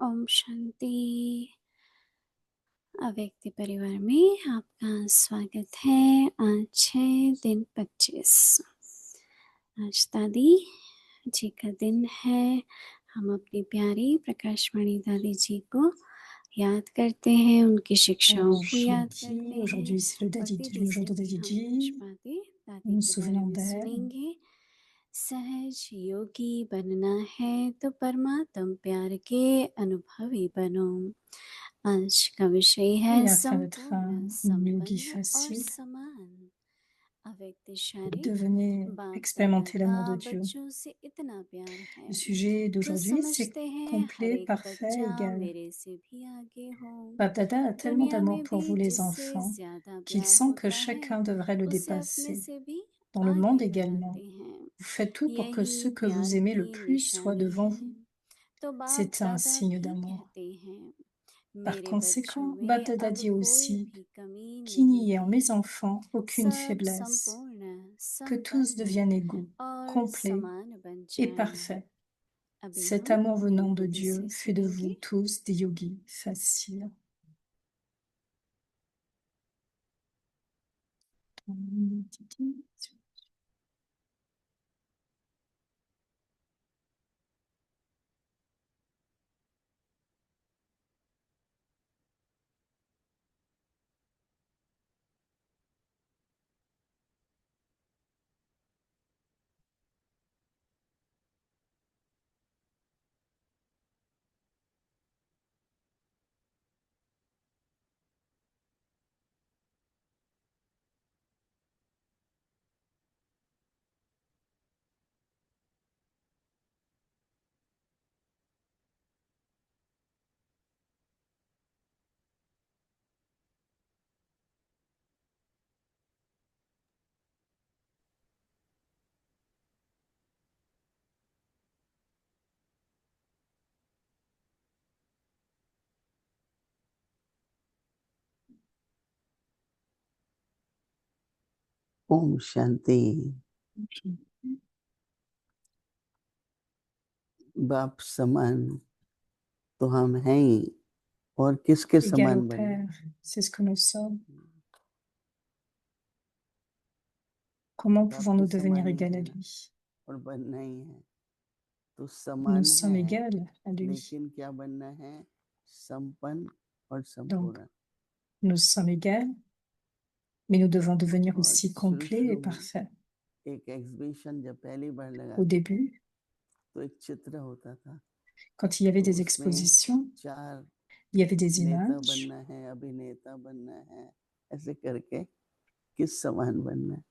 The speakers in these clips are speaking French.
ओम शांति। अव्यक्ति परिवार में आपका स्वागत है। आज है दिन 25। आज दादी जी का दिन है। हम अपनी प्यारी प्रकाशवाणी दादी जी को याद करते हैं, उनकी शिक्षाओं को याद करते Shanti, हैं aujourd'hui c'est le और Dadiji, दीदी le jour से de भी हम कुछ Dadiji. बातें दादी Nous nous के बारे souvenons में d'elle. सुनेंगे। सहज योगी बनना है तो परमात्म प्यार के अनुभवी बनो। आज का विषय है Et afin d'être संपूर्ण une yogi संपन्न और facile, समान। अव्यक्त vous शारीर devenez बाप दादा expérimenter का l'amour de Dieu. बच्चों से इतना प्यार है Le sujet तो d'aujourd'hui, c'est समझते हैं हर complet, एक parfait, बच्चा égal. मेरे से भी आगे हो। Baptada a tellement दुनिया d'amour में pour भी vous les जिससे enfants ज्यादा qu'il प्यार sent que होता है chacun devrait le उसे अपने dépasser. से भी Dans le monde आगे également, बनाते हैं। vous faites tout pour que यही ceux que vous प्यार aimez le की plus soient निशानी devant है। vous. तो बाप C'est un दादा signe भी d'amour. कहते हैं Par मेरे बच्चों conséquent, में Baptada अब dit कोई aussi भी कमी qu'il नहीं n'y ait en है। mes enfants aucune सब faiblesse, संपूर्ण que tous संपन्न deviennent égaux, और complets समान बन et जाएं। parfaits. अभी Cet हम amour venant de दीदी Dieu से fait de vous सुनेंगे। tous des yogis faciles. Om शांति। बाप समान तो हम हैं ही, और किसके Égal au समान बने? Père, c'est ce que nous sommes. Comment बाप pouvons-nous के devenir समान ही égal à है ना, lui? और बनना ही है। तो Nous समान sommes है, égaux à lui. लेकिन क्या बनना है? संपन्न और Donc, संपूर्ण। nous sommes égaux, mais nous devons devenir और aussi शुरू complets et शुरू में parfaits. एक एग्जीबिशन जब पहली बार लगा Au début, तो एक चित्र होता था, quand il y avait तो des उसमें expositions, 4 il y avait des नेता images बनना है, अभिनेता बनना है, ऐसे करके किस समान बनना है।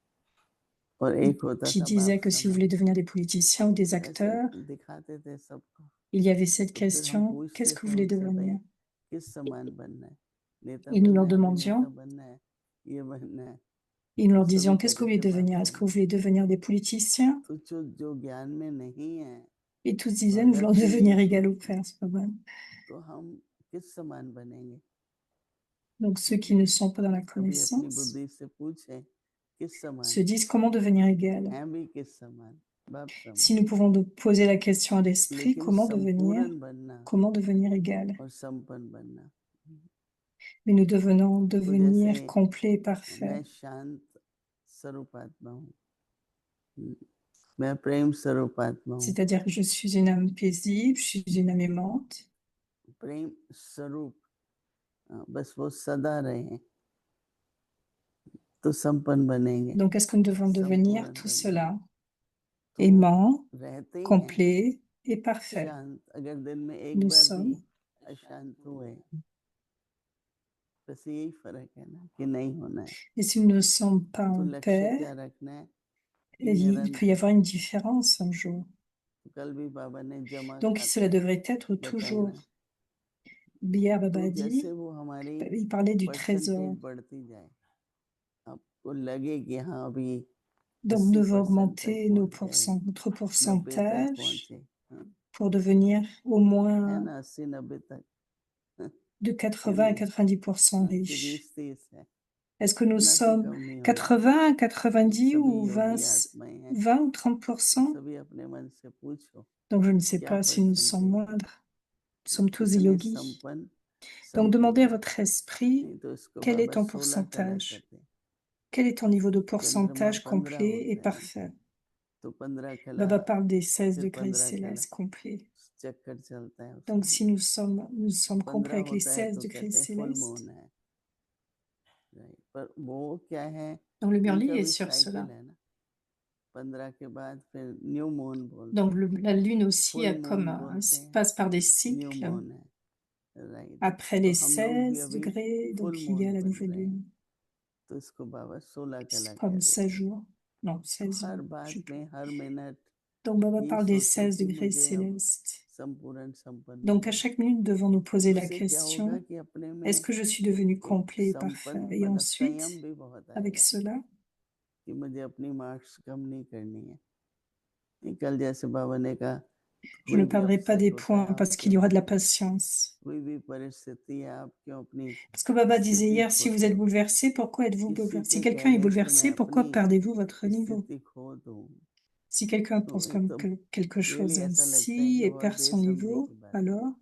और एक होता qui था बाप disaient que si vous समान। voulez devenir des politiciens ou des तो ऐसे acteurs, दिखाते थे सबको। il y avait cette तो फिर हम question, qu'est-ce पूछते que थे vous voulez उनसे, भाई devenir? किस समान बनना है? नेता Et nous बनना leur है, अभिनेता demandions, बनना है, ये बनना है। et nous तो leur सभी disions, qu'est-ce que कहते vous voulez थे बाप devenir? Est-ce que vous समान। voulez devenir des politiciens? तो जो ज्ञान में नहीं है Et tous और disaient, nous voulons लक्ष्य devenir नहीं égal au सोचते, Père, c'est pas mal. तो हम किस समान बनेंगे? Donc ceux qui ne sont pas dans la कभी अपनी connaissance बुद्धि से पूछें किस समान, se disent comment devenir égal. हैं भी किस समान? बाप Si समान। nous pouvons nous poser la question à l'esprit, लेकिन संपूर्ण बनना comment devenir égal? और संपन्न बनना। Mais nous devenons तो devenir जैसे complet et parfait. मैं शांत स्वरूपात्मा हूँ, मैं प्रेम स्वरूपात्मा हूँ। C'est-à-dire que je suis une âme paisible, je suis une âme aimante. प्रेम स्वरूप, बस वो सदा रहे तो संपन्न बनेंगे। Donc, est-ce que nous devons devenir संपूर्ण tout बनेंगे। cela? तो Aimant, रहते ही हैं complet et parfait. शांत। अगर दिन में एक Nous बार भी sommes. अशांत हुए, बस यही फर्क है ना कि नहीं होना है। Et si nous ne sommes pas तो en लक्ष्य paix, क्या रखना है? il peut y निरंतर। avoir une différence un jour. कल भी बाबा ने जमा Donc, खाता cela devrait être बताया toujours. ना, Bia Baba तो dit, जैसे वो हमारी il parlait du trésor. Percentage बढ़ती जाए, आपको लगे कि हाँ अभी Donc, nous devons 80% तक augmenter पहुंच गए, notre 90 तक pourcentage पहुंचे, हाँ, pour devenir au है moins ना, 80-90 तक, de कि 80 à नहीं, 90% हाँ, कि riches. 20-30 है, Est-ce que nous इतना तो sommes कम नहीं होना। 80 à 90 सभी ou योगी आत्माएं हैं, 20 ou तो 30%? सभी अपने मन से पूछो Donc, je ne sais क्या pas si nous sommes percentage है। moindres. sommes tous des इतने yogis. संपन्न Donc demandez à संपूर्ण votre esprit नहीं तो इसको quel est बाबा ton 16 कला pourcentage, कहते हैं quel est ton niveau de चंद्रमा pourcentage 15 complet et होते हैं parfait. तो 15 कला Baba parle des 16 फिर degrés 15 कला célestes complets. चक्कर चलता है Donc उसमें si nous sommes complets 15 avec les होता है 16 तो degrés कहते हैं फुल célestes, मून है राइट पर वो क्या है donc le उनका Murli est भी sur cela. साइकिल है ना 15 के बाद फिर न्यू मून बोलते Donc हैं la Lune aussi full a comme moon बोलते हैं passe par des new cycles. Moon है राइट Après तो les हम लोग भी 16 अभी degrés, full donc il y moon a la बन nouvelle रहे हैं Lune. तो इसको बाबा 16 कला C'est कह comme देते 16 हैं jours. Non, तो 16 हर ans. je बात sais plus. में हर मिनट Donc Baba ये parle des सोचो 16 कि degrés मुझे अब célestes. संपूर्ण संपन्न Donc à बनना है chaque minute, nous devons nous poser la उससे क्या होगा question, कि अपने est-ce में que je suis devenu एक complet et parfait? संपन्न Et मतलब ensuite, संयम भी बहुत avec आएगा cela, कि मुझे अपनी मार्क्स कम नहीं करनी है ये कल जैसे बाबा ने कहा je ne कोई भी perdrai pas अपसेट des होता है points आप parce qu'il क्यों y aura de la होते हैं patience. कोई भी परिस्थिति है आप क्यों अपनी Parce que Baba disait स्थिति hier, si vous खोते êtes हो bouleversé, pourquoi êtes-vous किसी bouleversé? Si के quelqu'un est कहने से मैं bouleversé, pourquoi अपनी perdez-vous votre niveau? स्थिति खो दूं Si quelqu'un तो pense ये comme तो quelque chose रियली ऐसा लगता है ainsi कि et बहुत perd son बेसमझी niveau, की बात है alors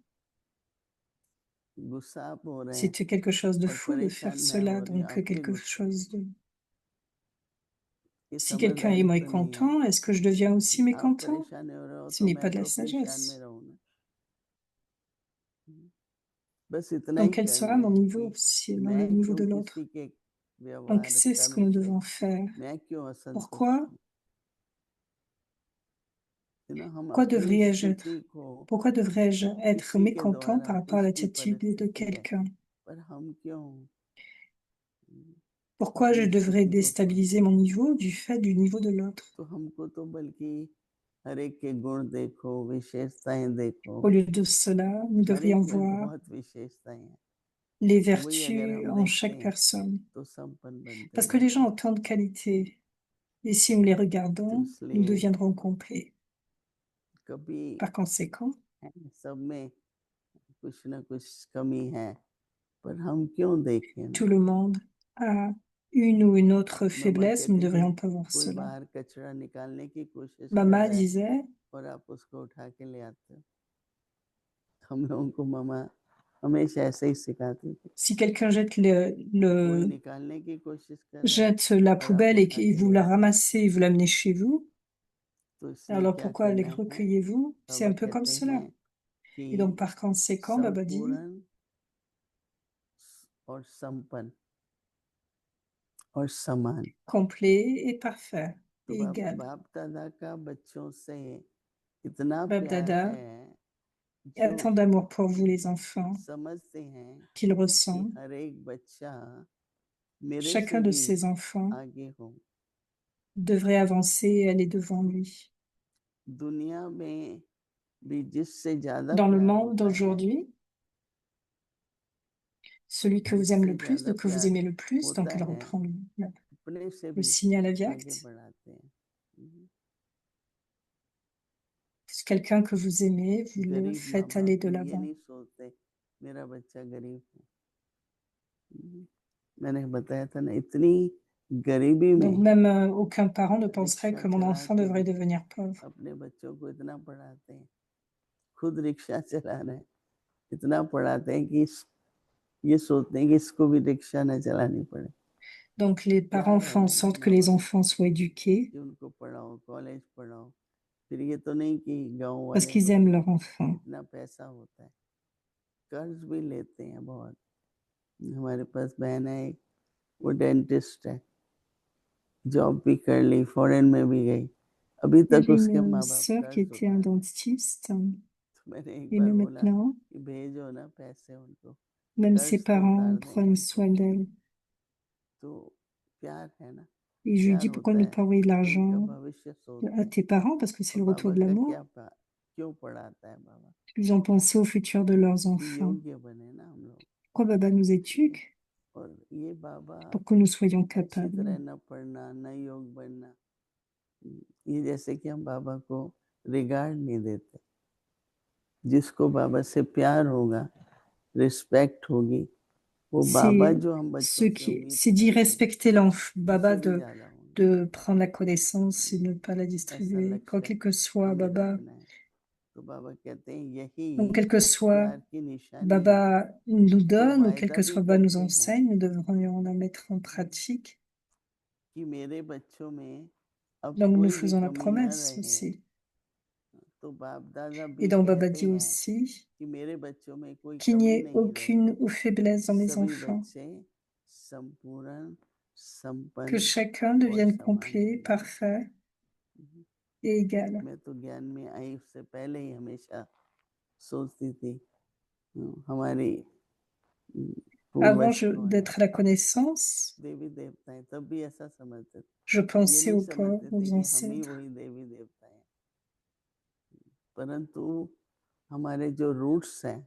गुस्सा आप हो रहे हैं c'est quelque chose de और fou de faire परेशान मैं हो cela, रही हूँ donc आपके quelque गुस्से से chose de... ये Si quelqu'un est समझदारी तो नहीं है mécontent, est-ce que je deviens aussi आप mécontent? परेशान हो रहे हो Ce तो n'est मैं pas de la तो परेशान में sagesse. रहूं ना बस इतना Donc ही quel करना sera mon है niveau, कि selon le मैं niveau क्यों de किसी l'autre? के Donc व्यवहार c'est ce que कर्म nous से devons faire. मैं क्यों असंतुष्ट Pourquoi? हूँ हम Pourquoi अपनी devrais-je être? स्थिति को Pourquoi devrais-je être किसी के mécontent द्वारा par rapport à उसकी l'attitude de परिस्थिति है quelqu'un? पर हम क्यों Pourquoi je अपनी devrais स्थिति को déstabiliser खोते mon niveau du fait du niveau de l'autre? तो हमको तो बल्कि हर एक के गुण देखो विशेषताएं देखो Au lieu de cela, nous हर devrions एक में voir बहुत विशेषताएं हैं les वही अगर vertus हम en देखते chaque हैं personne. तो संपन्न बनते Parce que les जाते gens हैं ont tant de qualités. Et si nous les तो regardons, nous इसलिए deviendrons complets. कभी Par conséquent, सब में कुछ ना कुछ कमी है पर हम क्यों देखें tout ना le monde a une ou une autre mama faiblesse, nous ne कहती थी devrions pas voir कोई cela. बाहर कचरा निकालने की कोशिश कर Mama रहा है disait, और आप उसको उठा के ले आते हो हम लोगों को मामा हमेशा ऐसे ही सिखाती थी si quelqu'un कोई निकालने की कोशिश कर रहा है jette la और आप poubelle उठा et के vous ले la आते हो ramassez et vous l'amenez chez vous, तो इसलिए alors क्या pourquoi les करना है recueillez-vous? C'est बाबा un peu comme कहते cela. हैं कि Et donc par conséquent, Baba dit, संपूर्ण और संपन्न और समान complet et parfait, तो et égal. बाप दादा का बच्चों से इतना Bab प्यार Dada है a जो tant d'amour pour vous les enfants समझते हैं qu'il कि ressent. हर एक बच्चा मेरे Chacun से de भी ses enfants आगे हो devrait avancer et aller devant lui. दुनिया में भी जिससे ज्यादा Dans le प्यार monde होता है d'aujourd'hui, celui que vous aimez जिससे le plus, ज्यादा que vous प्यार aimez le plus, donc होता elle है reprend अपने से le भी signal आगे aviact. बढ़ाते हैं Quelqu'un que vous aimez, vous le गरीब माँ faites aller बाप de ये l'avant. नहीं सोचते मेरा बच्चा गरीब है मैंने बताया था ना इतनी गरीबी Donc में même aucun parent ne penserait rickshaw que mon चला enfant के devrait भी devenir pauvre. अपने बच्चों को इतना पढ़ाते हैं खुद रिक्शा चला रहे हैं इतना पढ़ाते हैं कि ये सोचते हैं कि इसको भी रिक्शा न चलानी पड़े Donc les parents प्यार है font en ना sorte que माँ les बाप enfants soient éduqués कि उनको पढ़ाओ कॉलेज पढ़ाओ फिर ये तो नहीं कि गांव parce वाले qu'ils लोग aiment leur enfant. इतना पैसा होता है कर्ज भी लेते हैं बहुत हमारे पास बहन है एक वो डेंटिस्ट है जॉब भी कर ली फॉरेन में भी गई अभी तक J'ai उसके une माँ बाप sœur qui कर्ज était un उठा रहे हैं dentiste तो मैंने एक et बार même बोला maintenant, कि भेजो ना पैसे उनको même ses कर्ज तो parents उतार देंगे prennent उनको soin d'elle. तो प्यार है ना Et je lui प्यार dis pourquoi होता ne है pas envoyer de तो उनका l'argent भविष्य à सोचते हैं tes parents parce que c'est और le retour बाबा de का l'amour. क्या क्यों पढ़ाता है बाबा Ils ont pensé au futur de leurs कि enfants. योग्य बने ना हम लोग Pourquoi Baba nous éduque? और ये बाबा Pour que nous soyons अच्छी capables. तरह न पढ़ना न योग बनना ये जैसे कि हम बाबा को रिगार्ड नहीं देते जिसको बाबा से प्यार होगा रिस्पेक्ट होगी वो बाबा जो हम बच्चों से उम्मीद C'est d'y करते हैं respecter l'enfant, Baba, उससे भी ज्यादा होंगे de prendre la connaissance et ne pas la ऐसा distribuer. Quoi लक्ष्य qu'il que soit, हमें Baba, रखना है तो बाबा कहते हैं यही Donc, quel que soit प्यार की निशानी है Baba nous तो donne ou quel वायदा que भी soit Baba nous करते हैं enseigne, nous devrions la mettre en pratique. कि मेरे बच्चों में अब Donc, nous कोई भी faisons la कमी न promesse रहे। aussi. तो बाप दादा Et भी donc, Baba कहते dit हैं aussi कि मेरे बच्चों में कोई qu'il n'y कमी ait नहीं aucune रहेगी, faiblesse dans mes सभी enfants, बच्चे संपूर्ण que संपन्न chacun और devienne समान complet, बने। parfait et égal. मैं तो ज्ञान में आई उससे पहले ही हमेशा सोचती थी हमारी Avant पूर्वज कौन है, d'être à la connaissance, देवी देवता है, तब भी ऐसा समझते थे। je ये pensais नहीं aux pauvres, समझते थे aux कि हम ही ancêtres, वही देवी देवता हैं। परंतु हमारे जो रूट्स हैं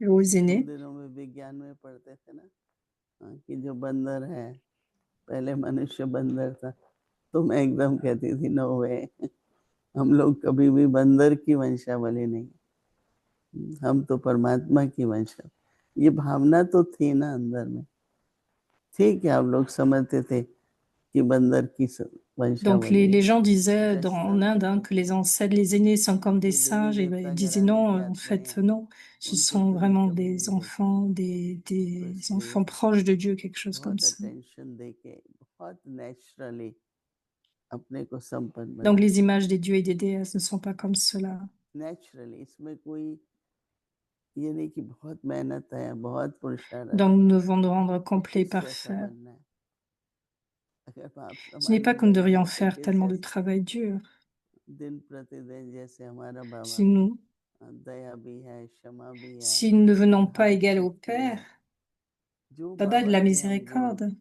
et aux उन aînés. दिनों में विज्ञान में पढ़ते थे ना कि जो बंदर है, पहले मनुष्य बंदर था, तो मैं एकदम कहती थी नो वे, हम लोग कभी भी बंदर की वंशावली नहीं, हम तो परमात्मा की वंशा। ये भावना तो थी ना अंदर में, ठीक है, आप लोग समझते थे कि बंदर की Donc वंशावली les gens disaient जैसा en Inde que les ancêtres, les aînés sont comme des ये देवी singes, et देवता ils disaient घराने non, के en आत्माएं fait हैं, non, ce उनको sont कभी vraiment कमी des नहीं देते। enfants, तो des इसलिए enfants proches de Dieu, quelque chose comme बहुत ça. अटेंशन देके बहुत नेचुरली अपने को संपन्न Donc बना, les images des dieux et des déesses ne sont pas comme cela. Naturally, इसमें कोई ये नहीं कि बहुत मेहनत है, बहुत पुरुषार्थ Donc है, nous devons nous rendre complet, किस जैसा parfait. बनना है। अगर आप Ce n'est समाधि pas que nous बनना devrions है तो faire किस tellement de जैसा, travail dur. दिन प्रतिदिन जैसे हमारा बाबा Si nous, दया भी है, क्षमा भी है, si nous ne devenons pas धार्मिक égal au शक्ति Père, है, जो Baba a de बाबा la के हम गुण miséricorde.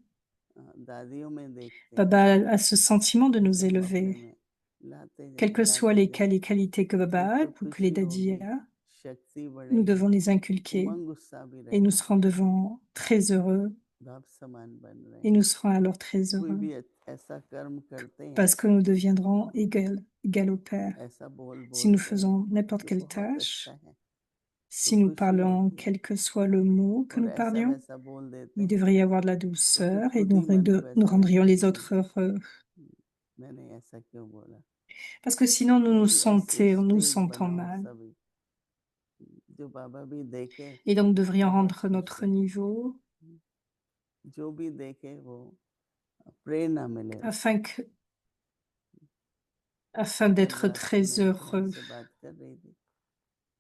दादियों में देखते हैं, Baba a ce sentiment de nous ऐसे हम अपने élever. में लाते Quelles जाएं, que soient लाते les जाएं। qualités que Baba एक a तो ou que les खुशी Daddy होगी, a, शक्ति nous बढ़ेगी, devons les inculquer उमंग उत्साह भी et nous रहेगा, serons devant très heureux बाप समान बन रहे et हैं। nous serons alors très कोई heureux भी ऐसा कर्म करते हैं, parce que nous deviendrons égal au Père. ऐसा बोल Si nous बोलते हैं faisons n'importe जो quelle बहुत अच्छा tâche, है, तो si nous खुशी parlons, होती है, quel que soit le mot que और nous ऐसा parlions, वैसा बोल देते il हैं devrait y avoir de la तो फिर douceur et खुद ही मन को nous ऐसा rendrions लगता है les autres heureux. मैंने ऐसा क्यों बोला। Parce que sinon कोई ऐसी nous स्टेज sentons बनाओ mal. सभी, जो बाबा भी देखे, Et donc nous devrions बहुत rendre खुश notre हो, niveau जो भी देखे वो प्रेरणा मिले उसको। afin कल d'être रात très मैं बहन heureux. से बात कर रही थी,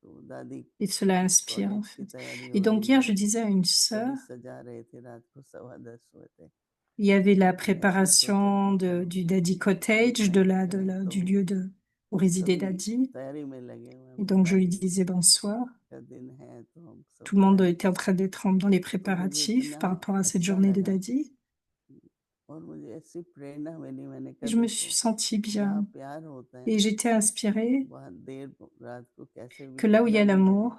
तो दादी Et cela inspire en college की fait. तैयारी Et हो donc रही hier, है, je disais à une सभी sœur, सजा रहे थे, रात को 10:15 हुए थे। il y avait la मैंने ऐसे सोचा préparation कि चलो du Daddy ग्रुप Cottage, में करें, du तो lieu où résidait सभी Daddy. तैयारी में लगे हुए हैं। Et बोले donc je lui दादी disais bonsoir. का दिन है तो हम सब Tout le monde तैयारी était en करें। train d'être dans les तो मुझे préparatifs इतना par rapport à cette अच्छा journée de लगा Daddy. और मुझे ऐसी प्रेरणा मिली, मैंने Et कहा je me देखो suis sentie जहाँ bien. प्यार होता है Et j'étais inspirée वहाँ देर रात को कैसे भी que là où il y कितना a भी बजे l'amour,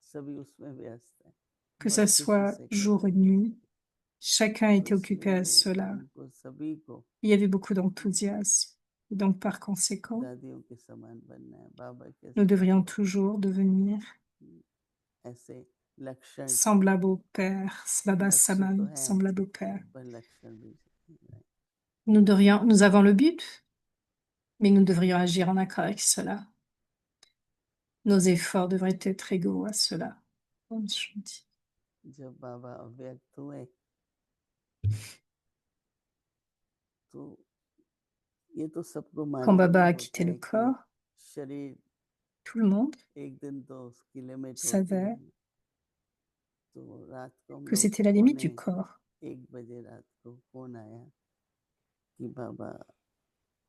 सभी उसमें व्यस्त है, que बहुत ça खुशी soit से jour करते ou हैं। nuit, chacun तो était occupé à इसलिए cela. हमको सभी को Il y avait beaucoup d'enthousiasme. Et donc, par conséquent, दादियों के समान बनना है, बाबा के nous समान devrions बनना toujours devenir है। ऐसे लक्षण, semblables au Père, Baba लक्ष्य तो Saman, है semblable au Père. पर लक्षण भी है। Nous avons le but, mais nous devrions agir en accord avec cela. Nos efforts devraient être égaux à cela. Om Shanti. जब बाबा अव्यक्त हुए तो ये तो सबको Quand मालूम Baba ही a होता quitté le है कि corps, शरीर tout le monde एक दिन तो उसकी लिमिट होती savait है। तो रात को हम que लोग c'était को la limite पौने du corps. 1 बजे रात को फोन आया कि बाबा,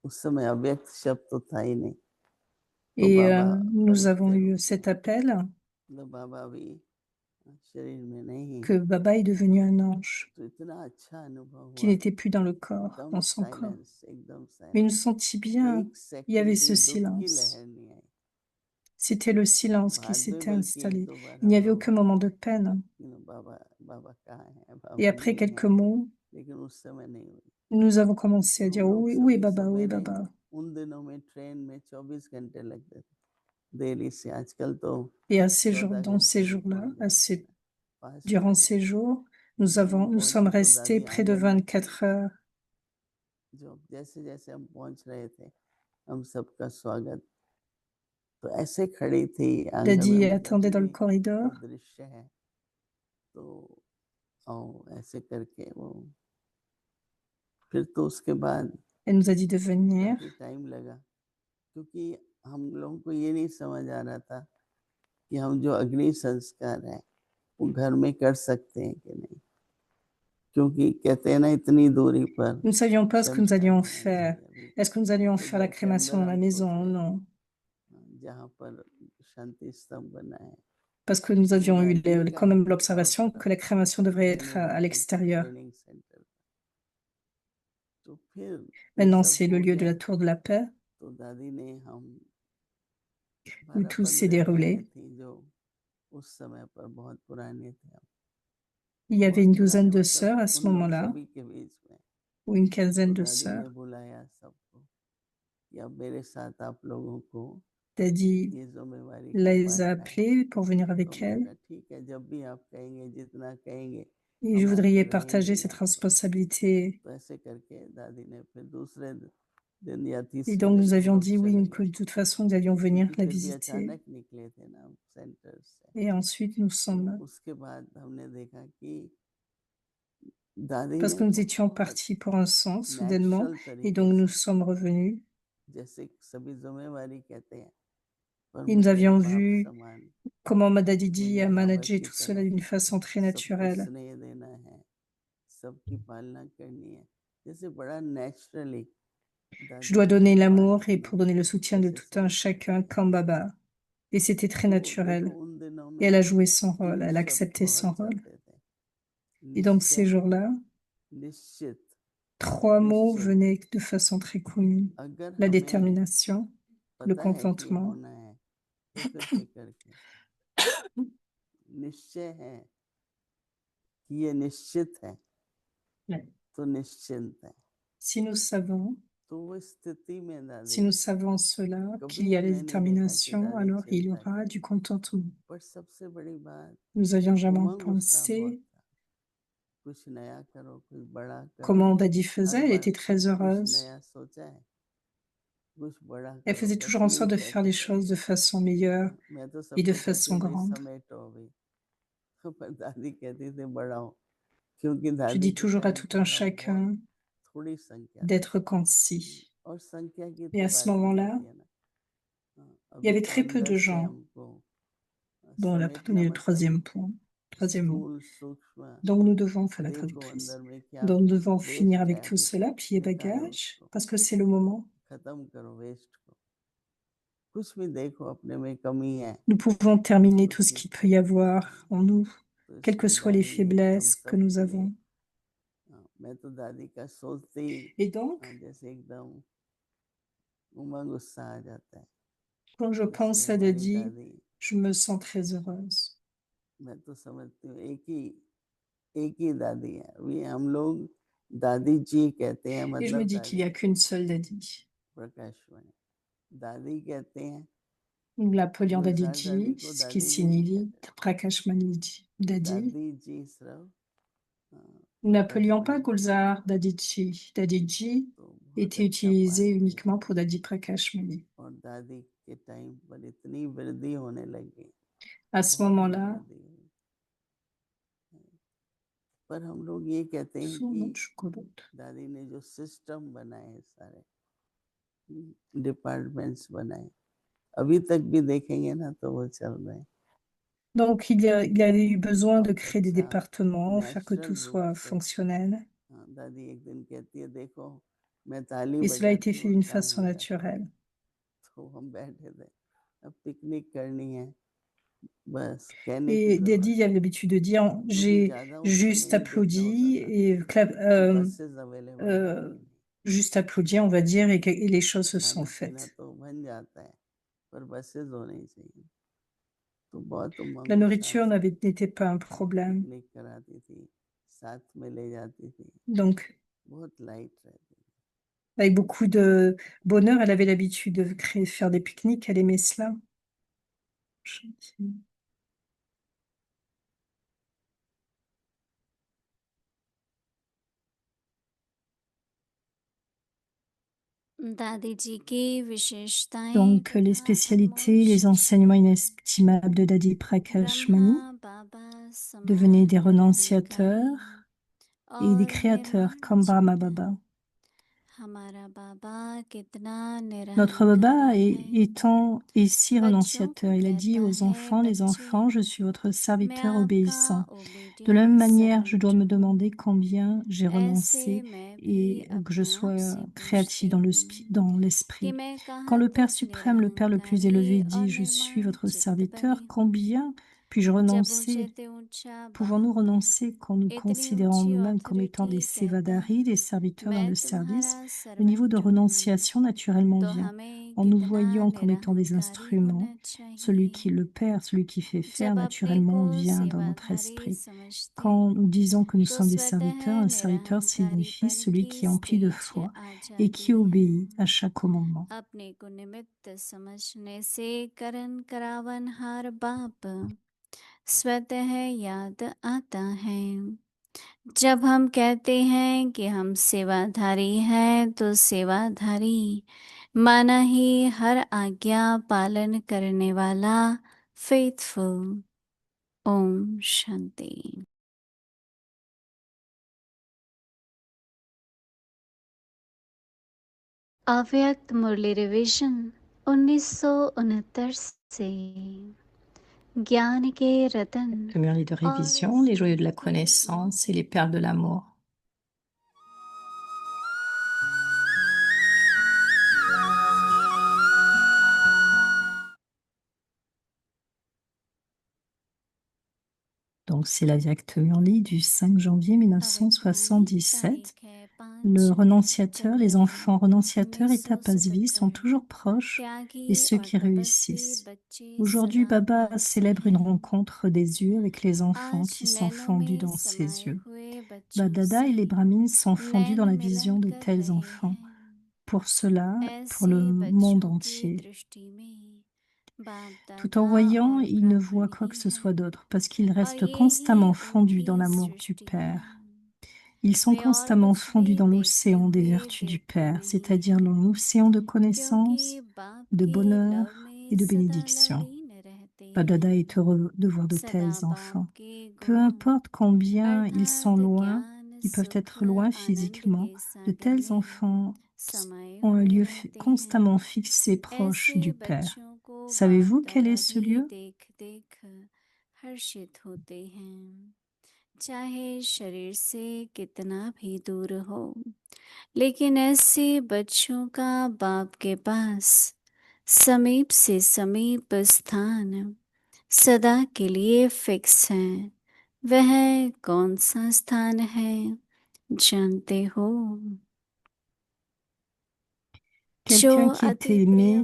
उस समय अव्यक्त शब्द तो था ही नहीं, तो Et बाबा nous avons परित्याग हो eu गए, cet appel मतलब बाबा भी शरीर में नहीं que है। Baba est devenu un ange, तो इतना अच्छा अनुभव qu'il हुआ, n'était plus dans le corps, एकदम dans son corps. साइलेंस, एकदम Mais je me silence, sentis bien. एक Il y avait second ce भी दुख की silence. लहर नहीं आई। C'était le silence qui बाद में s'était बल्कि एक installé. दो बार Il n'y हम avait लोग aucun moment de peine. बाबा बाबा कहाँ है, Et बाबा après नहीं quelques है, mots, लेकिन उस समय नहीं हुई। nous avons commencé तो à हम dire लोग où est सभी Baba, où est सवेरे, Baba. उन दिनों में ट्रेन में 24 घंटे लगते थे दिल्ली से, आजकल तो Et à ces jours, 14 dans घंटे ces में jours-là, पहुंच जाते हैं, fast durant train. ces jours, जब हम nous sommes पहुंचे तो restés दादी près de आंगन में खड़ी, 24 heures. जो जैसे जैसे हम पहुंच रहे थे हम सबका स्वागत तो ऐसे खड़ी थी आंगन Daddy में, attendait dans le ये corridor. वो दृश्य है। तो ऐसे करके वो फिर तो उसके बाद Elle nous a dit de venir. काफी टाइम लगा, क्योंकि हम लोगों को ये नहीं समझ आ रहा था कि हम जो अग्नि संस्कार है वो घर में कर सकते हैं कि नहीं, क्योंकि कहते हैं ना इतनी दूरी पर Nous ne savions pas ce que nous संस्कार allions होना faire. चाहिए। Est-ce que nous allions तो faire la घर के अंदर crémation dans la हम maison सोच ou रहे non? थे जहाँ पर शांति स्तंभ बना है। Parce que nous तो वो avions eu अग्नि quand का même l'observation और que la crémation devrait être training à l'extérieur. Training centre. तो फिर ये Maintenant, सब c'est le हो lieu de गया, la tour de la paix तो दादी ने हम où tout s'est 12-15 बहनें déroulé. थी जो उस समय पर बहुत पुराने थे, Il y avait बहुत une पुराने douzaine de मतलब sœurs à ce उन लोग moment-là, सभी के बीच में। ou une तो quinzaine de दादी sœurs. ने बुलाया सबको कि अब मेरे साथ आप लोगों को Daddy ये जिम्मेवारी को les a बांटना है। appelés pour venir तो avec हमने elle. कहा ठीक है, जब भी आप कहेंगे, जितना कहेंगे Et je हम voudrais आके partager रहेंगे cette यहाँ पर। responsabilité. तो ऐसे करके दादी ने फिर दूसरे दिन या Et तीसरे donc, दिन nous हम avions लोग dit चले oui, que गए, de toute façon, nous allions venir क्योंकि la फिर भी visiter. अचानक निकले थे ना सेंटर से। Et ensuite, nous तो sommes, उसके बाद हमने देखा कि दादी parce ने que nous étions बहुत partis pour un sens soudainement, natural et तरीके donc nous से, sommes revenus. जैसे सभी जिम्मेवारी कहते हैं, पर Et nous मुझे एक avions बाप vu समान comment Mada Didi मुझे a बाबा managé की tout cela तरह d'une façon très सबको naturelle. स्नेह देना है, सबकी पालना करनी है, जैसे बड़ा नेचुरली Je दादी dois ने donner बात l'amour et की, pour donner le soutien de ऐसे tout un समझा। chacun comme Baba. Et c'était très तो देखो naturel. उन दिनों Et elle a में joué son rôle, 3 elle a शब्द accepté son बहुत rôle. चलते थे, Et donc ces निश्चय, jours-là, निश्चित, 3 mots निश्चित। venaient de façon très commune. अगर La हमें détermination, le पता है कि contentement. होना है तो फिर फिक्र क्यों? निश्चय है कि ये निश्चित है Ouais. तो निश्चिंत है। Si nous savons, तो वो स्थिति में si दादी nous savons cela, qu'il कभी y a la हमने नहीं देखा कि détermination, दादी alors il y चिंता aura du करें। contentement. पर सबसे बड़ी बात, Nous avions jamais उमंग उसका बहुत pensé था, कुछ नया करो, कुछ बड़ा करो, comment Daddy हर faisait, elle बार était très कुछ heureuse. नया सोचा है, कुछ बड़ा Elle करो, faisait बस toujours en यही sorte de faire कहती les रहती। choses de façon meilleure मैं तो et de सबको कहती façon हूँ भाई grande. समेटो अभी, पर दादी कहती थी बढ़ाओ, क्योंकि Je दादी dis के toujours à टाइम tout un पर हम बहुत chacun थोड़ी संख्या थी, d'être concis. और संख्या की Et तो à ce बात ही moment-là, होती है ना। il y अभी avait तो très peu अंदर de से gens. हमको Bon, on n'a pas समेटना donné le मतलब troisième point, troisième mot. स्थूल सूक्ष्म Donc nous devons faire la देखो अंदर traductrice. में क्या Donc nous devons finir वेस्ट है, avec tout अभी cela, plier निकालो bagages, उसको, parce que c'est le moment. खत्म करो वेस्ट को, कुछ भी देखो अपने में कमी है Nous pouvons terminer तो tout ce ठीक qu'il peut y कर दो। avoir en nous, तो quelles que इसलिए soient les दादी ने हम faiblesses que सब nous के लिए, avons. मैं तो दादी का सोचते ही Et donc, जैसे एकदम उमंग उत्साह आ जाता है। quand je इसलिए pense à हमारी Daddy, दादी, je me sens très heureuse. मैं तो समझती हूँ एक ही दादी है, अभी हम लोग दादी जी कहते हैं, Et je me मतलब dis qu'il n'y दादी a qu'une seule Daddy. Prakashvani, दादी कहते हैं, Nous l'appelions गुलजार दादी Daddy, को ce qui दादी जी नहीं signifie कहते, Prakash Mani Daddy. दादी जी सिर्फ Nous n'appelions pas प्रकाशवाणी कहते हैं। Gulzar Daddy. Daddy तो बहुत était अच्छा utilisé पाठ में, uniquement pour Daddy Prakash Mani. और दादी के टाइम पर इतनी वृद्धि होने लगी, À ce बहुत ही moment-là, वृद्धि हुई। पर हम लोग ये कहते हैं son nom de कि chocolat. दादी ने जो सिस्टम बनाए, सारे डिपार्टमेंट्स बनाए, अभी तक भी देखेंगे ना तो वो चल रहे हैं। Donc, il a eu besoin de बहुत créer des अच्छा départements, faire que natural tout रूप soit से। fonctionnel. दादी एक दिन कहती है, देखो मैं ताली Et cela a été बजाती fait हूँ और d'une काम façon हो जाता है। naturelle. तो हम बैठे थे, अब पिकनिक करनी है, बस कहने की Et जरूरत Daddy है, avait l'habitude de dire, क्योंकि j'ai ज्यादा उस समय juste ये देखना होता applaudi था et कि बसेस अवेलेबल है कि नहीं। juste applaudi, on va dire, et les choses se sont खाना पीना faites. तो बन जाता है, पर बसेस होनी चाहिए। तो बहुत La उमंग उत्साह nourriture से n'était pas un problème. Picnic कराती थी, साथ में ले जाती थी, Donc, बहुत लाइट रहती थी। avec beaucoup de bonheur, elle avait l'habitude de faire des pique-niques, elle aimait cela. Gentille. दादी जी की विशेषताएं Donc, les तथा spécialités, अनमोल les शिक्षा। enseignements inestimables de Dadi Prakash Mani. Brahma बाबा Devenez समान des निरहंकारी renonciateurs et des और créateurs निर्मल comme Brahma चिंतन। Baba. हमारा बाबा कितना Notre Baba निरहंकारी है। est si बच्चों renonciateur. को Il a dit कहता aux है, enfants, les बच्चे enfants, je suis votre मैं serviteur आपका obéissant. De la même obedient manière, je dois me servant हूँ। demander combien j'ai ऐसे renoncé मैं भी et que je अपने आप sois से créatif पूछती हूँ dans कि l'esprit. मैं Quand कहाँ le Père तक suprême, le Père le plus निरहंकारी élevé और dit, je suis निर्मल votre चित्त serviteur, बनी। combien puis-je जब renoncer? ऊंचे ते ऊंचा Pouvons-nous बाप renoncer quand nous इतनी considérons ऊंची nous-mêmes comme étant des authority कहता sévadaris, des serviteurs dans मैं le तुम्हारा service? Le niveau de servant हूँ, renonciation naturellement तो vient हमें en nous कितना voyant comme étant des निरहंकारी instruments. होना Celui चाहिए। qui est le Père, celui qui fait faire, जब अपने को naturellement vient dans notre सेवाधारी esprit. समझते Quand nous disons que nous तो sommes des स्वतः serviteurs, un serviteur निरहंकारी signifie पन celui की qui est empli de stage foi आ et जाती qui है। obéit à chaque commandement. अपने को निमित्त समझने से करन करावनहार बाप स्वतः याद आता है। जब हम कहते हैं कि हम सेवाधारी हैं तो सेवाधारी माना ही हर आज्ञा पालन करने वाला, फेथफुल। ओम शांति। अव्यक्त मुरली रिवीजन 1969 से ज्ञान के रतन Le mérite de révision, les joyeux de la connaissance et les perles de l'amour. Donc, c'est la Vyakta Murli du 5 janvier 1977. Le renonciateur, les enfants renonciateurs et tapasvis sont toujours proches et ceux qui réussissent. Aujourd'hui, Baba célèbre une rencontre des yeux avec les enfants qui sont fondus dans ses yeux. Badada et les brahmines sont fondus dans la vision de tels enfants. Pour cela, pour le monde entier. Tout en voyant, ils ne voient quoi que ce soit d'autre, parce qu'ils restent constamment fondus dans l'amour du Père. Ils sont constamment fondus dans l'océan des vertus du Père, c'est-à-dire dans l'océan de connaissance, de bonheur et de bénédiction. Badada est heureux de voir de tels enfants. Peu importe combien ils sont loin, ils peuvent être loin physiquement, de tels enfants ont un lieu constamment fixé proche du Père. Savez-vous quel est ce lieu? चाहे शरीर से कितना भी दूर हो, लेकिन ऐसे बच्चों का बाप के पास समीप से समीप स्थान सदा के लिए फिक्स है। वह कौन सा स्थान है, जानते हो? Quelqu'un qui est aimé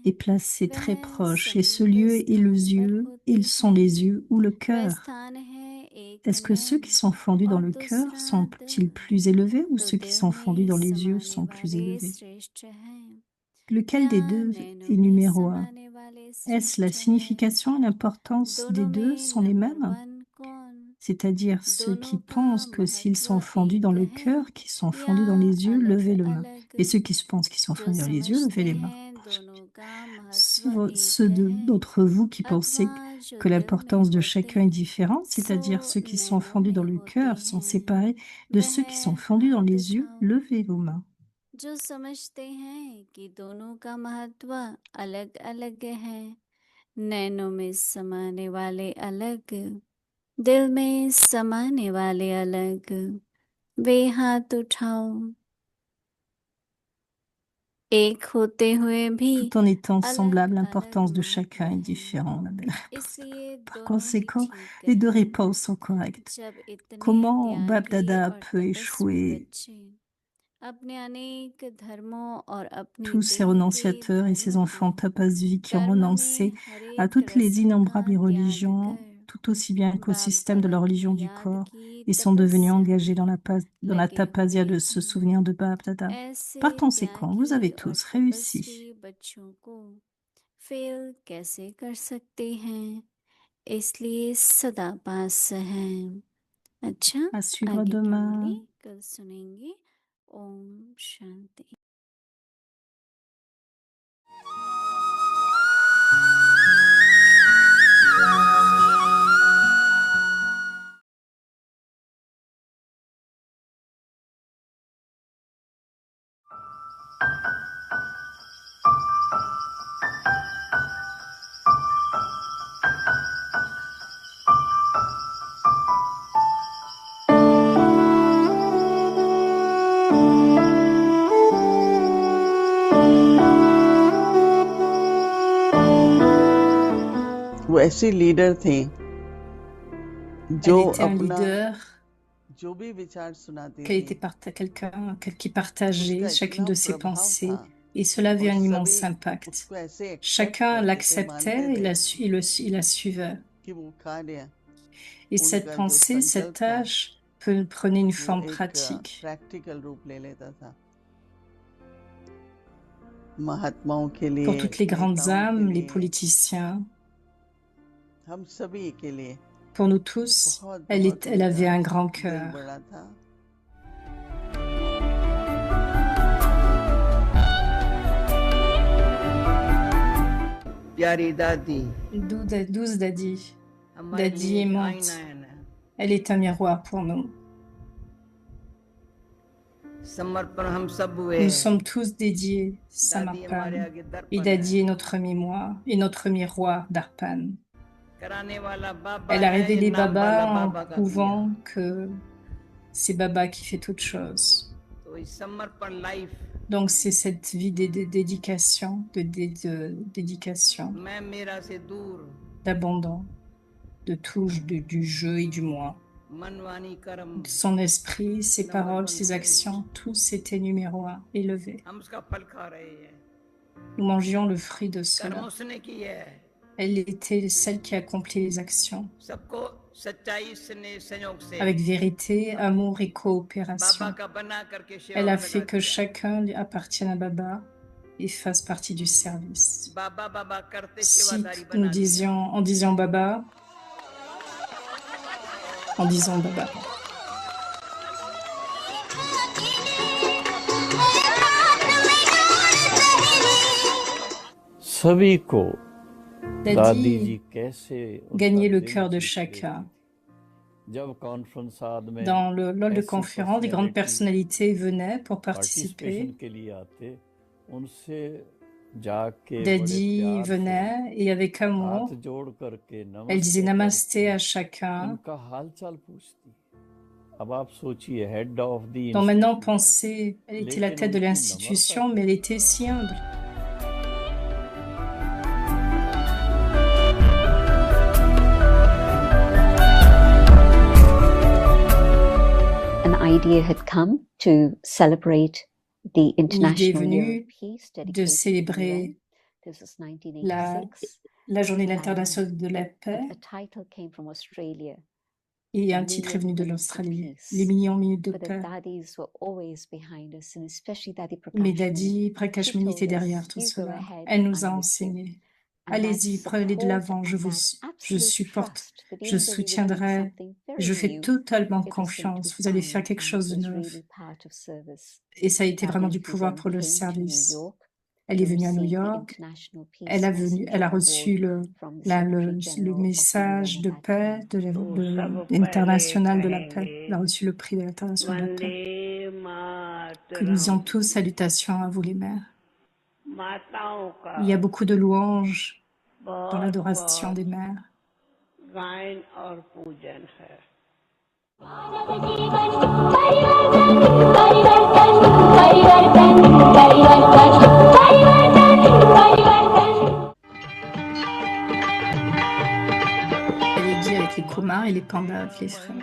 est placé très proche, et ce lieu est les yeux, ils sont les yeux ou le cœur. Est-ce que ceux qui sont fondus dans le cœur sont-ils plus élevés ou ceux qui sont fondus dans les yeux sont plus élevés? Lequel des deux est numéro un? Est-ce la signification et l'importance des deux sont les mêmes? C'est-à-dire ceux qui pensent que s'ils sont fondus dans le cœur, qu'ils sont fondus dans les yeux, levez les mains. Et ceux qui pensent qu'ils sont fondus dans les yeux, levez les mains. Ceux d'entre vous qui pensez que l'importance de chacun est différente, c'est-à-dire ceux qui sont fondus dans le cœur sont séparés de ceux qui sont fondus dans les yeux, levez vos mains. जो समझते हैं कि दोनों का महत्व अलग अलग है, नैनों में समाने वाले अलग, दिल में समाने वाले अलग, वे हाथ उठाओ। एक होते हुए भी Tout en étant semblable, अलग l'importance de अलग chacun est महत्व है, différente. La belle réponse. इसलिए Par दोनों ही conséquent, ठीक les deux हैं। réponses sont correctes. जब इतने Comment त्यागी Bab-Dada और peut तपस्वी échouer बच्चे अपने अनेक धर्मों और अपनी tous ces देह के renonciateurs et ces धर्म enfants के tapasvis qui ont कर्म renoncé में हर à एक toutes les रस्म का innombrables त्याग religions, कर tout aussi bien qu'au बाप système de दादा la की religion du याद corps, की et sont devenus तपस्या engagés dans में dans la लगे tapasia हुए de se हैं। souvenir de Bab-Dada. ऐसे Par conséquent, vous त्यागी avez और tous réussi. तपस्वी बच्चों को फेल कैसे कर सकते हैं, इसलिए सदा पास हैं। अच्छा, À suivre आगे की demain. मुरली कल सुनेंगे। ओम शांति। वो ऐसी लीडर थी जो Elle était un अपना leader, जो भी विचार सुनाती qu'elle थी était quelqu'un qui partageait उसका chacune इतना de ses प्रभाव pensées, था et cela avait और un immense सभी impact. उसको ऐसे एक्सेप्ट Chacun करते थे, l'acceptait मानते et थे il la suivait. कि वो कार्य Et cette उनका जो pensée, संकल्प cette था tâche prenait une वो forme एक pratique. प्रैक्टिकल रूप ले लेता था महात्माओं के लिए Pour toutes les grandes नेताओं के âmes, les लिए politiciens, हम सभी के लिए pour nous tous, बहुत elle बहुत avait उनका un grand दिल cœur. बड़ा था प्यारी दादी Douce Dadi, हमारे Dadi लिए एक aimante, आईना है ना elle est un miroir pour nous. समर्पण हम सब हुए Nous हैं sommes tous dédiés, दादी हमारे Samarpan, आगे et दर्पण Dadi है est notre mémoire et notre miroir d'Arpan. कराने वाला बाबा Elle a है ये révélé नाम वाला Baba en बाबा का दिया prouvant que c'est Baba qui fait toutes choses. तो इस समर्पण life Donc c'est cette vie de dédication, dédication, मैं मेरा से दूर d'abandon, de tout, du jeu et du moi. Manwani कर्म Son esprit, ses Number paroles, one ses place. actions, tous étaient numéro un, élevés. हम उसका फल खा रहे हैं Nous mangions le fruit de कर्म cela. उसने की है Elle était celle qui accomplit les actions, सबको सच्चाई से संयोग से avec vérité, amour et बाबा coopération. का बना करके सेवा Elle में a लगा fait que दिया chacun appartienne à Baba et fasse partie du service. बाबा बाबा करते Si सेवादारी nous बना दिया en disant Baba, en disant Baba. सभी को दादी जी Dadi कैसे gagnait le cœur de chacun. जब कॉन्फ्रेंस आद में Lors de ऐसी conférences, des grandes personnalités venaient pour participation participer. के लिए आते उनसे जाके बड़े Dadi प्यार से venait et avec amour, हाथ जोड़ करके elle disait नमस्ते namasté करके à chacun. उनका हालचाल पूछती अब आप सोचिए head of the Donc maintenant, institution pensez, elle était la tête de l'institution, mais elle était si humble. An idea had come to celebrate the International Year of Peace De dedicated to the célébrer UN. This was 1986. la journée internationale de la paix, A title came from Australia. et A un titre est million venu de minutes of l'Australie, peace. les millions de minutes de But the paix. daddies were always behind us, and especially Daddy Mais Prakashmani. Dadi Prakashmani était derrière tout cela. Elle nous a enseigné. Allez-y, prenez de l'avant, je supporte, je soutiendrai, je fais totalement confiance. Vous allez faire quelque chose de neuf. Et ça a été vraiment du pouvoir pour le service. Elle est venue à New York, elle a reçu le message de paix international de la paix. Elle a reçu le prix de l'international de la paix. Que nous disions tous salutations à vous les mères. Il y a beaucoup de louanges dans l'adoration des mères. Elle est dit avec les Kumars et les Pandavas, les frères.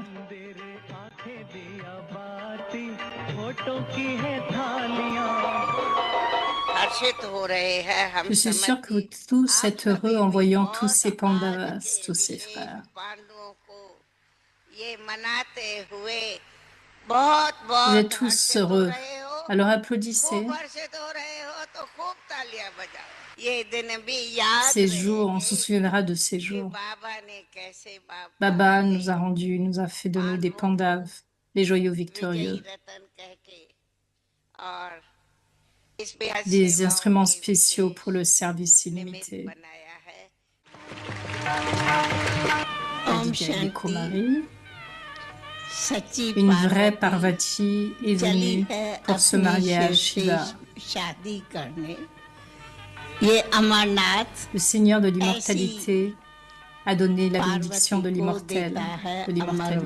Je suis sûre que vous tous êtes heureux en voyant tous ces Pandavas, tous ces frères. Vous êtes tous heureux, alors applaudissez. Ces jours, on se souviendra de ces jours. Baba nous a fait donner des Pandavas, les joyaux victorieux. Des instruments spéciaux pour le service illimité. Aditya Kumari. Une vraie Parvati est venue pour se marier à Shiva. Le Seigneur de l'immortalité a donné la bénédiction de l'immortel, de l'immortalité.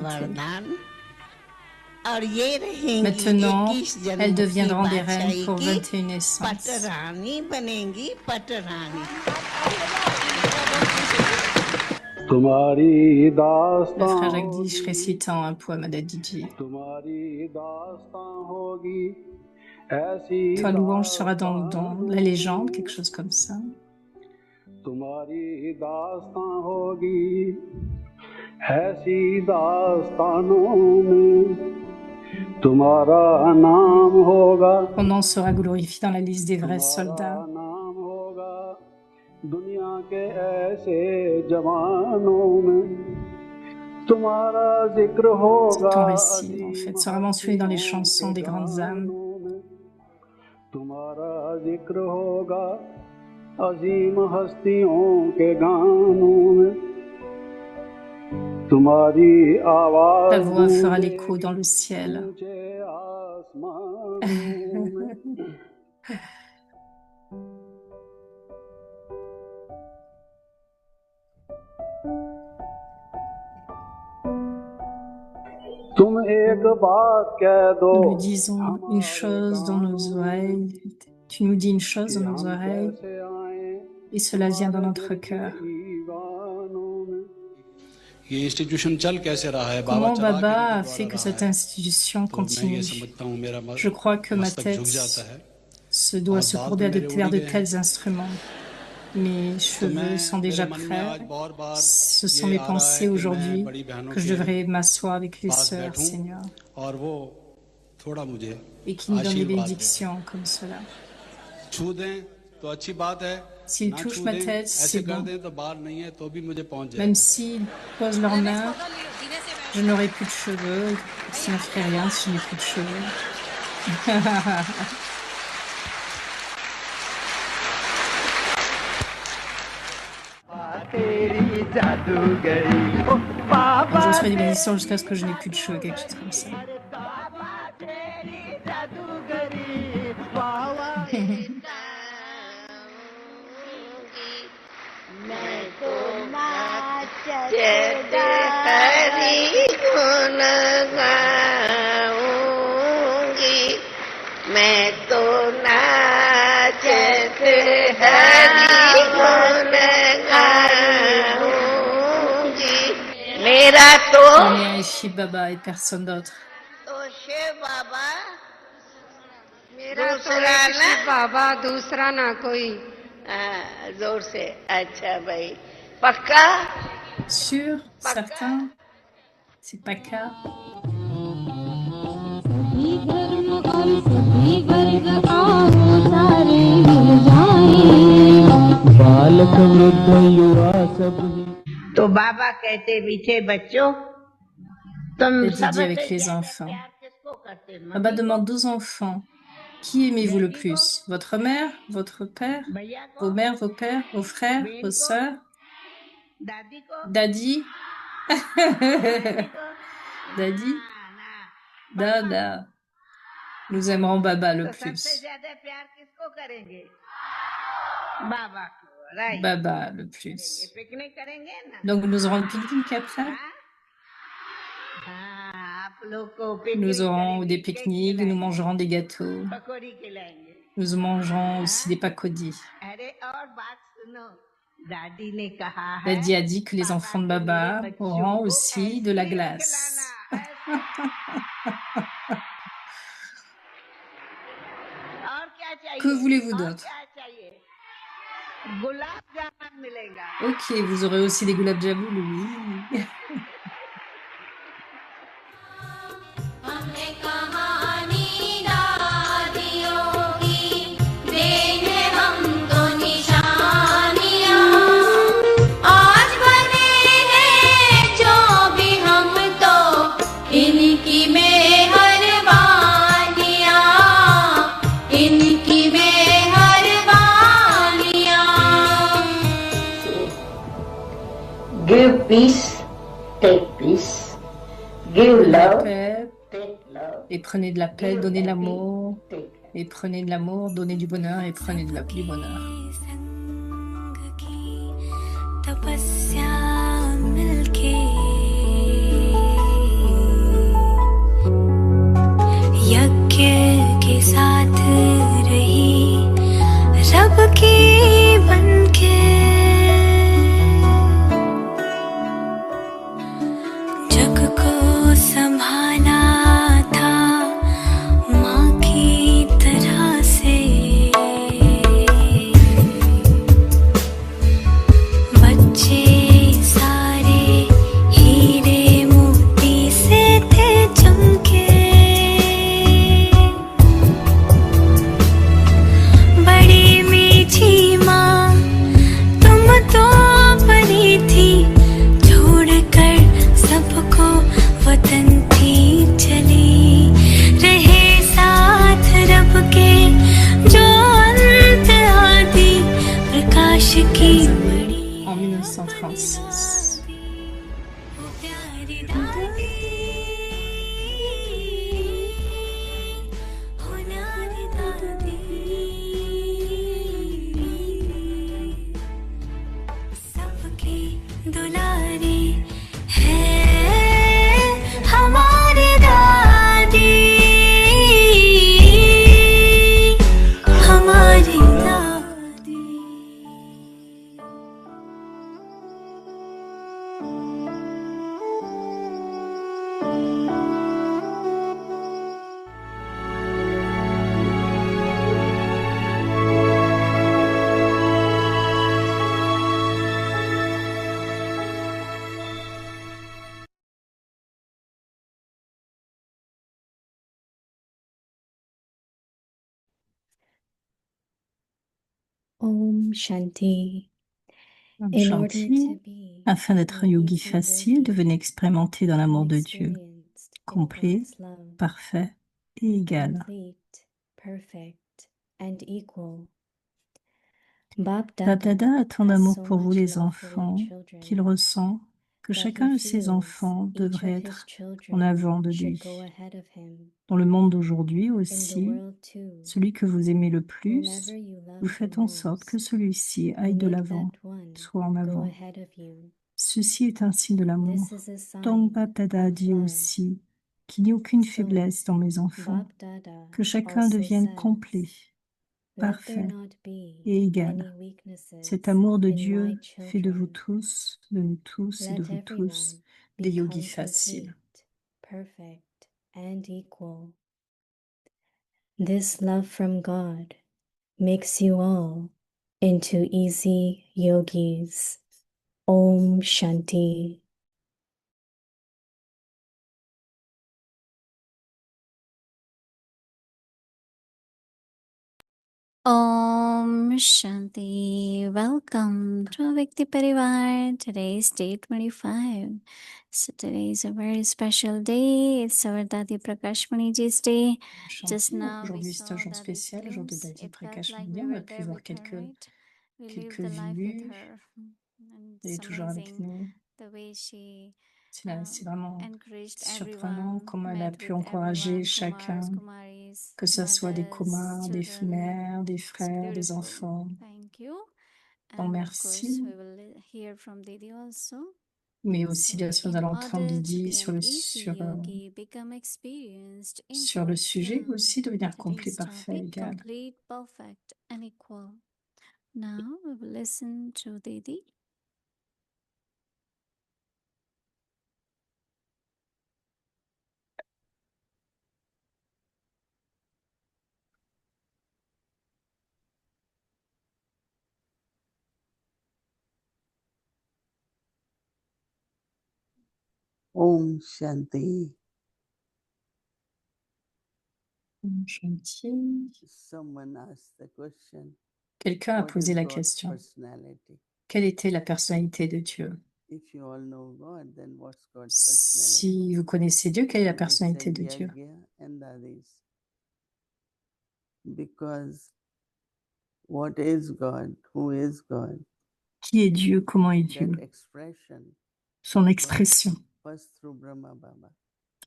Maintenant, elles deviendront des reines pour 21 naissances. Le frère Jagdish récitant un poème à Dadiji. Ta louange sera dans la légende, quelque chose comme ça. Ton nom sera glorifié dans la liste des vrais soldats. Ton récit, en fait, sera mentionné dans les chansons des grandes âmes. Ta voix fera l'écho dans le ciel. Nous lui disons une chose dans nos oreilles. Tu nous dis une chose dans nos oreilles et cela vient dans notre cœur. Comment Baba a fait que cette institution continue? Je crois que ma tête doit se courber vers de tels instruments. Mes cheveux sont déjà prêts. Ce sont mes pensées aujourd'hui que je devrais m'asseoir avec les sœurs, Seigneur, et qui me donnent des bénédictions comme cela. S'ils touchent ma tête, c'est bon. Même s'ils posent leurs mains, je n'aurai plus de cheveux. Ça ne ferait rien si je n'ai plus de cheveux. Je reçois des bénédictions jusqu'à ce que je n'ai plus de cheveux, quelque chose comme ça. On est Shiv Baba et personne d'autre. Sûr, certain, c'est pas cas. तो बाबा कहते मीठे बच्चों तुम सब avec les enfants. Baba demande aux enfants, qui aimez-vous le plus? Votre mère, votre père, vos mères, vos pères, vos frères, vos sœurs? Daddy? Daddy? Dada. Nous aimerons Baba le plus. Baba le plus. Donc nous aurons le pique-nique après. Nous aurons des pique-niques, nous mangerons des gâteaux. Nous mangerons aussi des pakodis. Daddy a dit que les enfants de Baba auront aussi de la glace. Que voulez-vous d'autre? Ok, vous aurez aussi des gulab jamun, oui. Give peace, take peace. Give Donnez la love, paix take love. et prenez de la paix, Give donnez de happy, l'amour take et prenez de l'amour, donnez du bonheur et prenez du bonheur. तपस्या मिलके यज्ञ के साथ रही रब की बनके जग को संभाला था माँ की तरह से बच्चे सारे हीरे मोती से थे चमके बड़ी मीठी माँ तुम तो परी थी छोड़कर सबको वतन थी चली रहे साथ रब के जो अंत आदि प्रकाश की En 1936. प्यारी दादी हो न्यारी दादी सबकी दुलारी है हमारी दादी हमारी दादी Om Shanti. Om In order to Shanti. be Afin d'être un yogi easy facile, yogi, devenez expérimenté dans l'amour de Dieu, experienced in complet, God's love, parfait et égal. complete, perfect, and equal. Bab Bab Dada Dada a tant has d'amour so pour vous much les love for enfants his children qu'il ressent que that chacun he de ses feels enfants each devrait of his être en children avant de should lui. go ahead of him. Dans le monde d'aujourd'hui In the aussi, world too, celui que vous aimez le plus, whomever you vous love the faites en sorte que most, celui-ci aille de make l'avant, that one soit en go avant. ahead of you. Ceci est un signe de l'amour. This is a sign Donc Bab Dada of dit love. aussi qu'il n'y a aucune So, faiblesse dans mes enfants, Bab Dada que chacun also devienne says, complet, let there parfait not be et égal. any weaknesses Cet amour de in Dieu my fait de vous children. tous, de nous tous et de Let vous tous everyone des become yogis faciles. complete, perfect, and equal. This love from God makes you all into easy yogis. Om Shanti. Om Shanti. Welcome to Avyakti Parivar. Today is day 25. So today is a very special day. It's our Dadi Prakashmani Ji's day. Just Shanti, now we aujourd'hui c'est un saw jour Dadi's spécial, le jour de glimpse. Dadi It felt Prakash like Muni. we On were a pu there voir with her, right? We lived quelques the life with vues. her. And Elle it's est toujours avec amazing nous. the way she C'est vraiment encouraged surprenant everyone, comment elle a met pu with encourager everyone, Kumars, chacun, Kumaris, que ce soit des mothers, Kumars, des children. mères, des It's frères, des beautiful. enfants. Thank you. Donc And of course, merci. we will hear from Didi also. Mais aussi, So, bien sûr, nous in allons entendre order to Didi be an easy yogi, become experienced in sur le God's sujet, love. aussi devenir complet, Today's parfait, topic, égal. complete, perfect, and equal. Now we will listen to Didi. Om Shanti. Om Shanti. Someone asked the question, Quelqu'un a what posé is la God's question. personality? Quelle était la personnalité de Dieu? If you all know God, then what's God's personality? Si vous connaissez Dieu, quelle est la We personnalité said de Dieu? Yajna and others. Because what is God? Who is God? Qui est Dieu? Comment est Dieu? That expression son expression. First through Brahma Baba.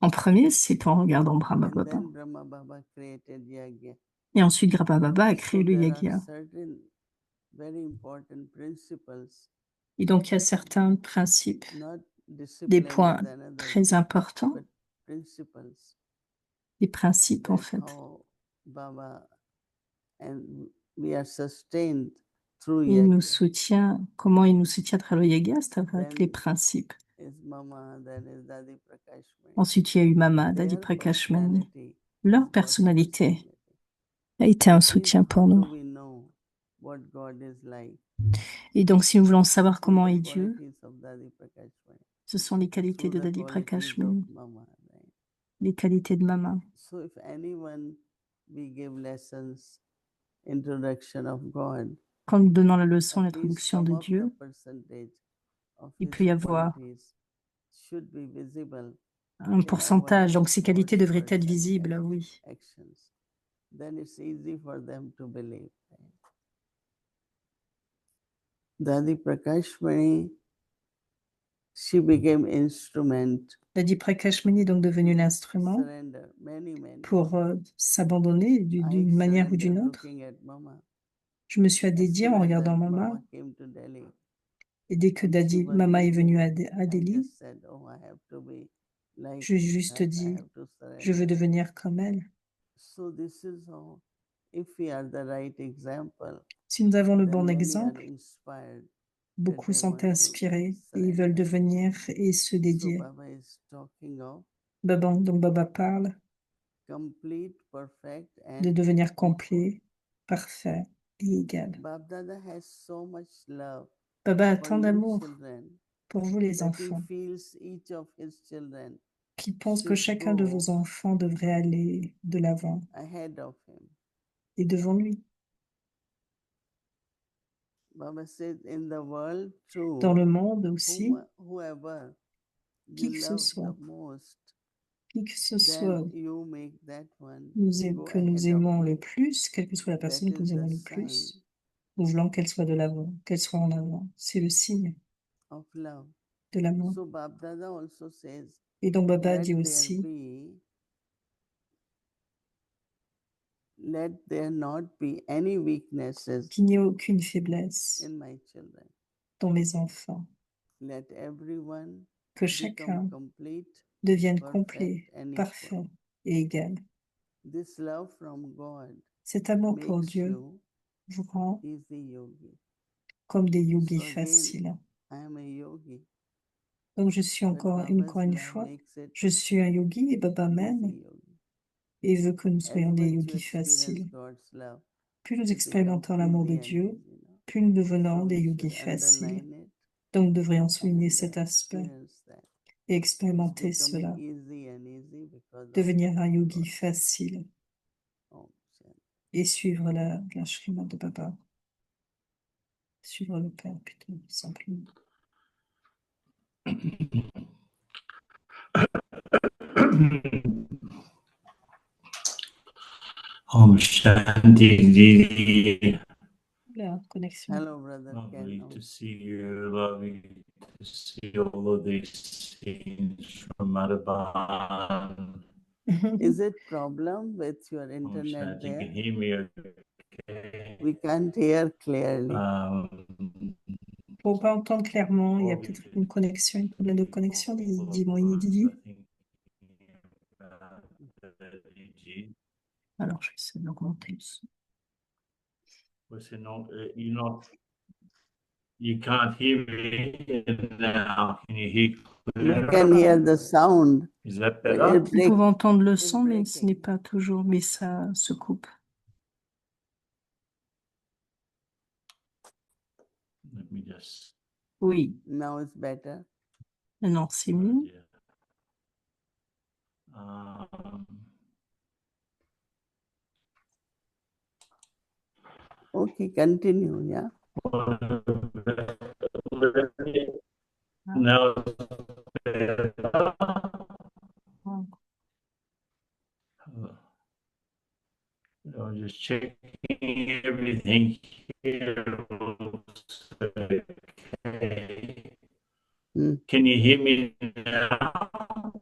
En premier, c'est en regardant Brahma And Baba. then Brahma Baba created Yajna. Et ensuite, Brahma Baba a créé So le there are yagya. certain very important principles, Et donc, il y a certains principes, not des discipline points is another très thing, importants, but principles des principes en that fait. how Baba and we are sustained through Il nous Yajna. soutient, comment il nous soutient à travers le yagya, c'est avec Then les principes. is Mama, then is Dadi Prakash Mani. Ensuite, il y a eu Mama, Dadi Their Prakash Mani. personality Leur is God's personnalité personality. a été un If soutien pour how do nous. we know what God is like? Et donc, si nous voulons savoir Through comment the est Dieu, qualities of Dadi Prakash Mani, ce sont les qualités through de the Dadi qualities Prakash of Mani, Mama, right? les qualités de Mama. So if anyone we give lessons, introduction of God, Quand nous donnons la leçon, at least l'introduction some de of the Dieu, percentage of il his peut y avoir qualities should be visible un in pourcentage. our Donc, ces qualités words, devraient être words and visibles, oui. actions. Then it's easy for them to believe. Dadi Prakash Mani, she became instrument Dadi Prakash Mani est donc devenu to l'instrument surrender many. pour s'abandonner I d'une manière ou d'une surrendered autre. looking at Mama. Je me suis As dédiée soon en as regardant that Mama. Mama came to Delhi, Et dès que and she was Mama est venue leaving, à I Delhi, just said, oh, I have to be like j'ai juste her. I dit, have to je veux surrender. devenir comme elle. So this is how, if we are the right example, Si nous avons le then bon many are exemple, inspired that beaucoup they sont want to inspirés et ils veulent surrender. devenir et se So dédier. Baba is talking of Donc Baba parle complete, perfect, de and devenir equal. complet, parfait et égal. Babdada has so much love Baba a for tant you d'amour children pour vous les that he enfants, feels each of his children qui pense que should chacun de vos go enfants devrait aller de l'avant ahead of him. et devant lui. Baba said, in the world Dans le too, monde aussi, whoever qui you que ce love soit, the most, qui que ce then soit you make that one go que nous ahead of aimons le you. plus, quelle que soit la That personne que is nous aimons the le sign plus, nous voulons qu'elle soit de l'avant, qu'elle soit en avant. C'est le signe of love. de l'amour. So Babdada also says, Et donc Baba dit let aussi, there not be any weaknesses qu'il n'y ait aucune faiblesse in my children. dans mes enfants, Let everyone que become chacun complete, devienne perfect, complet, and equal. parfait et égal. This love from God Cet amour pour makes Dieu you vous rend easy yogi. comme des yogis So again, faciles. I am a yogi. Donc je suis But encore Baba's une love fois, makes it je suis un yogi et Baba easy m'aime yogi. et veut que nous As soyons des much you yogis experience faciles. God's love, Plus nous it becomes expérimentons l'amour de easy and Dieu, easy. plus nous devenons So des we yogis should faciles. underline it Donc nous devrions souligner and cet aspect experience that. et It's expérimenter becoming cela. easy and easy because of Devenir un yogi God. facile Om Shanti. et suivre la shrima de Baba. Suivre le Père plutôt, simplement. Om Shanti Didi. La connexion. Hello, brother. Lovely Ken. to see you. Lovely to see all of these scenes from Madhavan. Is it problem with your Om internet Shanti, you there? can hear me okay? We can't hear clearly. Pour pas entendre clairement, il y a peut-être une connexion, un problème de connexion, dis-moi, Didi. Alors, je vais essayer d'augmenter le son. You can't hear me now. Can you hear We clearly? can hear the sound. Is that but better? it Vous breaks. pouvez entendre le It's son, mais ce n'est breaking. pas toujours, mais ça se coupe. Let me just. Oui, Now it's better. maintenant c'est mieux. Yeah. Okay, continue, yeah. No. I'm just checking everything here. Okay. Can you hear me now?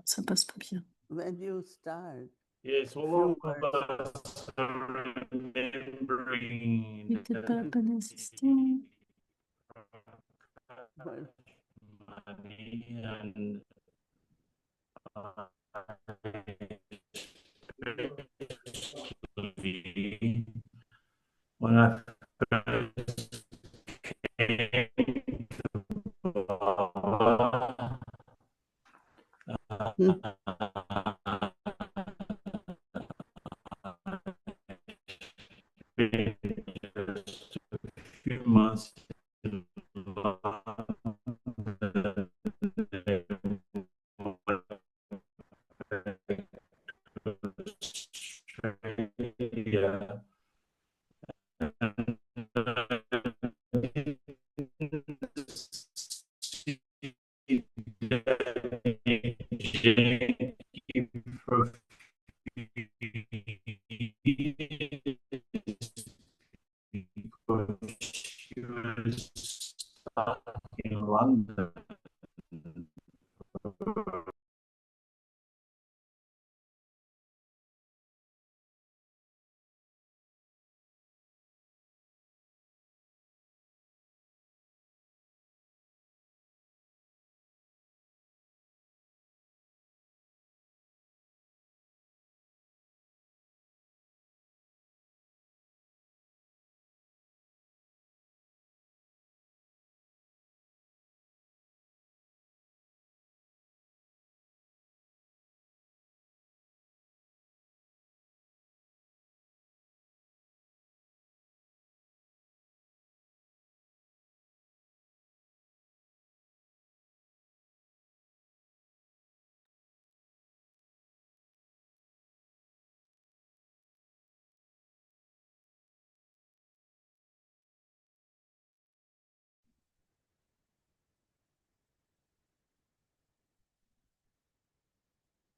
Ça passe pas bien. When you start, Yes, all of us are remembering Il n'est peut-être pas la that peine d'insister. money and especially when I first came to Baba, just a few months in Australia. In London.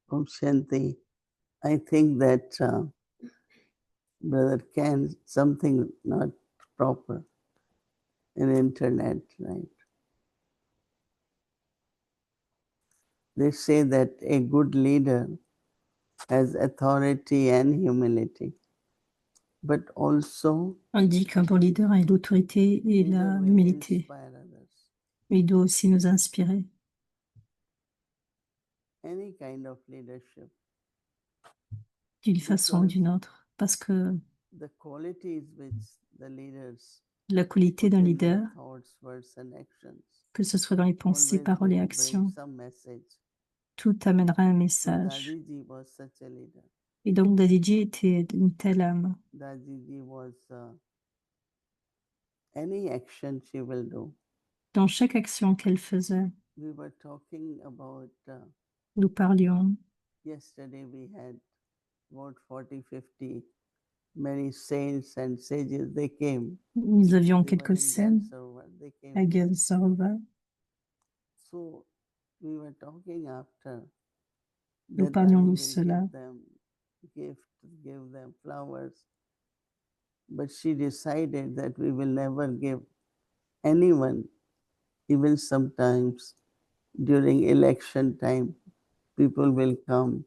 Om Shanti, I think that Brother Ken, something not proper in internet, right? They say that a good leader has authority and humility, but also On dit qu'un bon leader a l'autorité et leader will l'humilité. inspire others. Mais il doit aussi nous inspirer. Any kind of leadership. D'une façon ou d'une autre. Parce que The qualities which the leaders la qualité put d'un in leader, their thoughts, words and actions, que ce soit dans les pensées, always paroles et will bring actions, some message. tout amènera un So message. Dadiji was such a leader. Et donc Dadiji était une telle âme. Dadiji was any action she will do. Dans chaque action qu'elle faisait, We were talking about nous parlions. yesterday we had about 40, 50 many saints and sages. They came. Nous avions They were quelques in scènes Gansarovar. They came. à Gansarovar. So we were talking after Nous that parlions Daddy de will cela. give them gifts, give them flowers. But she decided that we will never give anyone, even sometimes during election time, people will come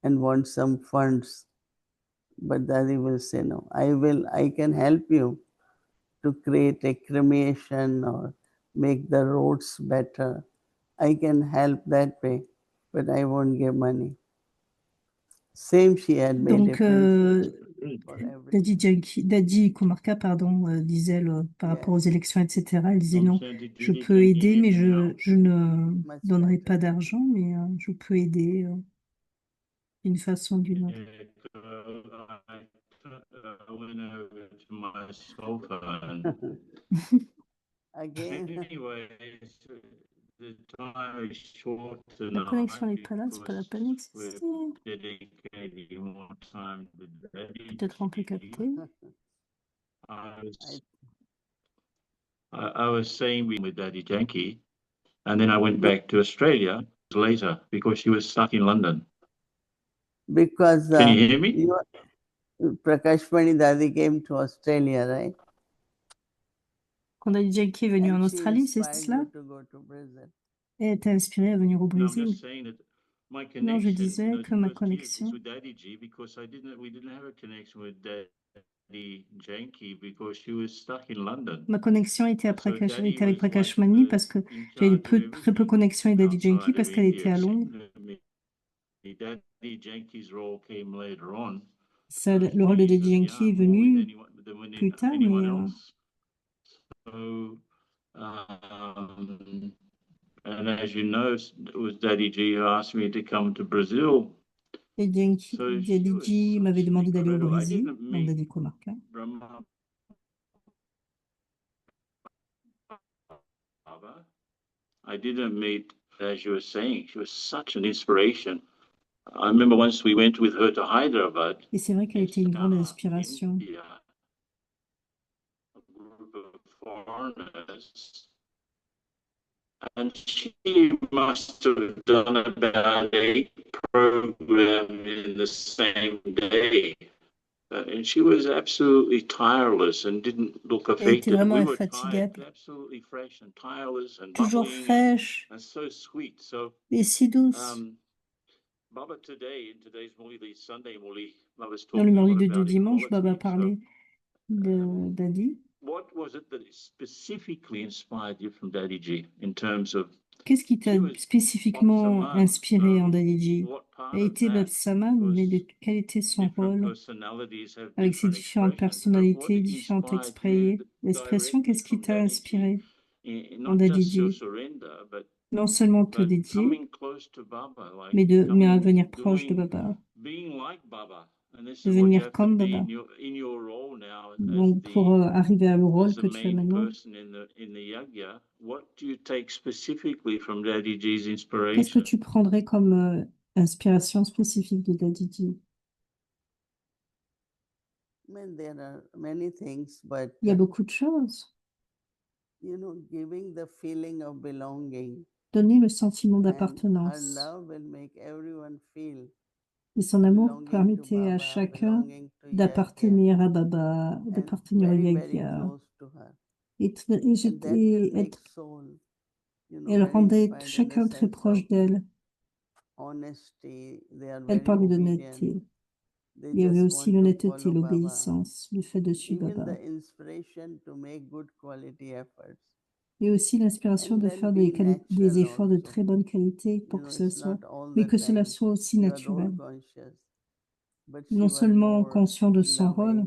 and want some funds. But Daddy will say, no, I can help you to create a cremation or make the roads better. I can help that way, but I won't give money. Same she had made Donc, Daddy Kumarka, disait par rapport aux élections, etc. Elle disait non, je peux aider, mais je ne donnerai pas d'argent, mais je peux aider d'une façon ou d'une autre. I went over to my cell phone. Again. Anyway, the time is short tonight. La connexion n'est pas là, c'est pas la peine d'insister. Dedicating more time to Daddy. Peut-être on peut capter. I was saying with Daddy Janki, and then I went back to Australia later because she was stuck in London. Because can you hear me? Prakash Mani Dadi came to Australia, right? Quand Daddy Yankee est venu en And she Australie, c'est inspired cela? you to go to Brazil. Et elle t'a inspiré à venir au No, I'm Brésil? just saying that my Non, je connection, disais the que ma first years is connection, with Daddy G because we didn't have a connection with Daddy Yankee because she was stuck in London. ma connexion était, So Daddy était avec was Prakash like Mani parce que in j'avais charge of très peu everything connexion avec Daddy Yankee outside parce of qu'elle était India. à Londres. Daddy Yankee's role came later on. Ça, le rôle de Daddy Yankee est venu plus tard, mais So, and as you know, it was Daddy G who asked me to come to Brazil. Daddy So G m'avait demandé d'aller au Brésil, donc Brésil. Daddy Comarca. I didn't meet, as you were saying, she was such an inspiration. I remember once we went with her to Hyderabad. Et c'est vrai qu'elle était une grande inspiration. India, a group of foreigners. And she must have done about 8 programs in the same day. And she was absolutely tireless and didn't look Elle était affected. vraiment We were infatigable. tired, absolutely fresh and tireless and Toujours bubbling fraîche and so sweet. So, et si douce. Baba today, in today's Murli, Sunday Murli, Baba's Dans le talking a Murli lot de about dimanche, Baba equality. parlait de Daddy. What was it that specifically inspired you from Daddy G in terms of Qu'est-ce qui t'a spécifiquement inspiré en Daddy G? Elle était Bapsaman, mais quel était son rôle avec ses différentes personnalités, différentes expressions? Qu'est-ce qui t'a inspiré en Daddy G? Non seulement te dédier, mais à venir proche de Baba, devenir comme Baba. Donc, pour arriver à le rôle que tu as maintenant, qu'est-ce que tu prendrais comme inspiration spécifique de Daddy G? Il y a beaucoup de choses. Donner le sentiment d'appartenance. Et son amour permettait à chacun d'appartenir à Baba, d'appartenir au Yagya. Et elle rendait chacun très proche d'elle. Elle parlait d'honnêteté. Il y avait aussi l'honnêteté, l'obéissance, le fait de suivre Baba. Et aussi l'inspiration de faire des efforts de très bonne qualité pour que cela soit, mais que cela soit aussi naturel. Non seulement conscient de son rôle,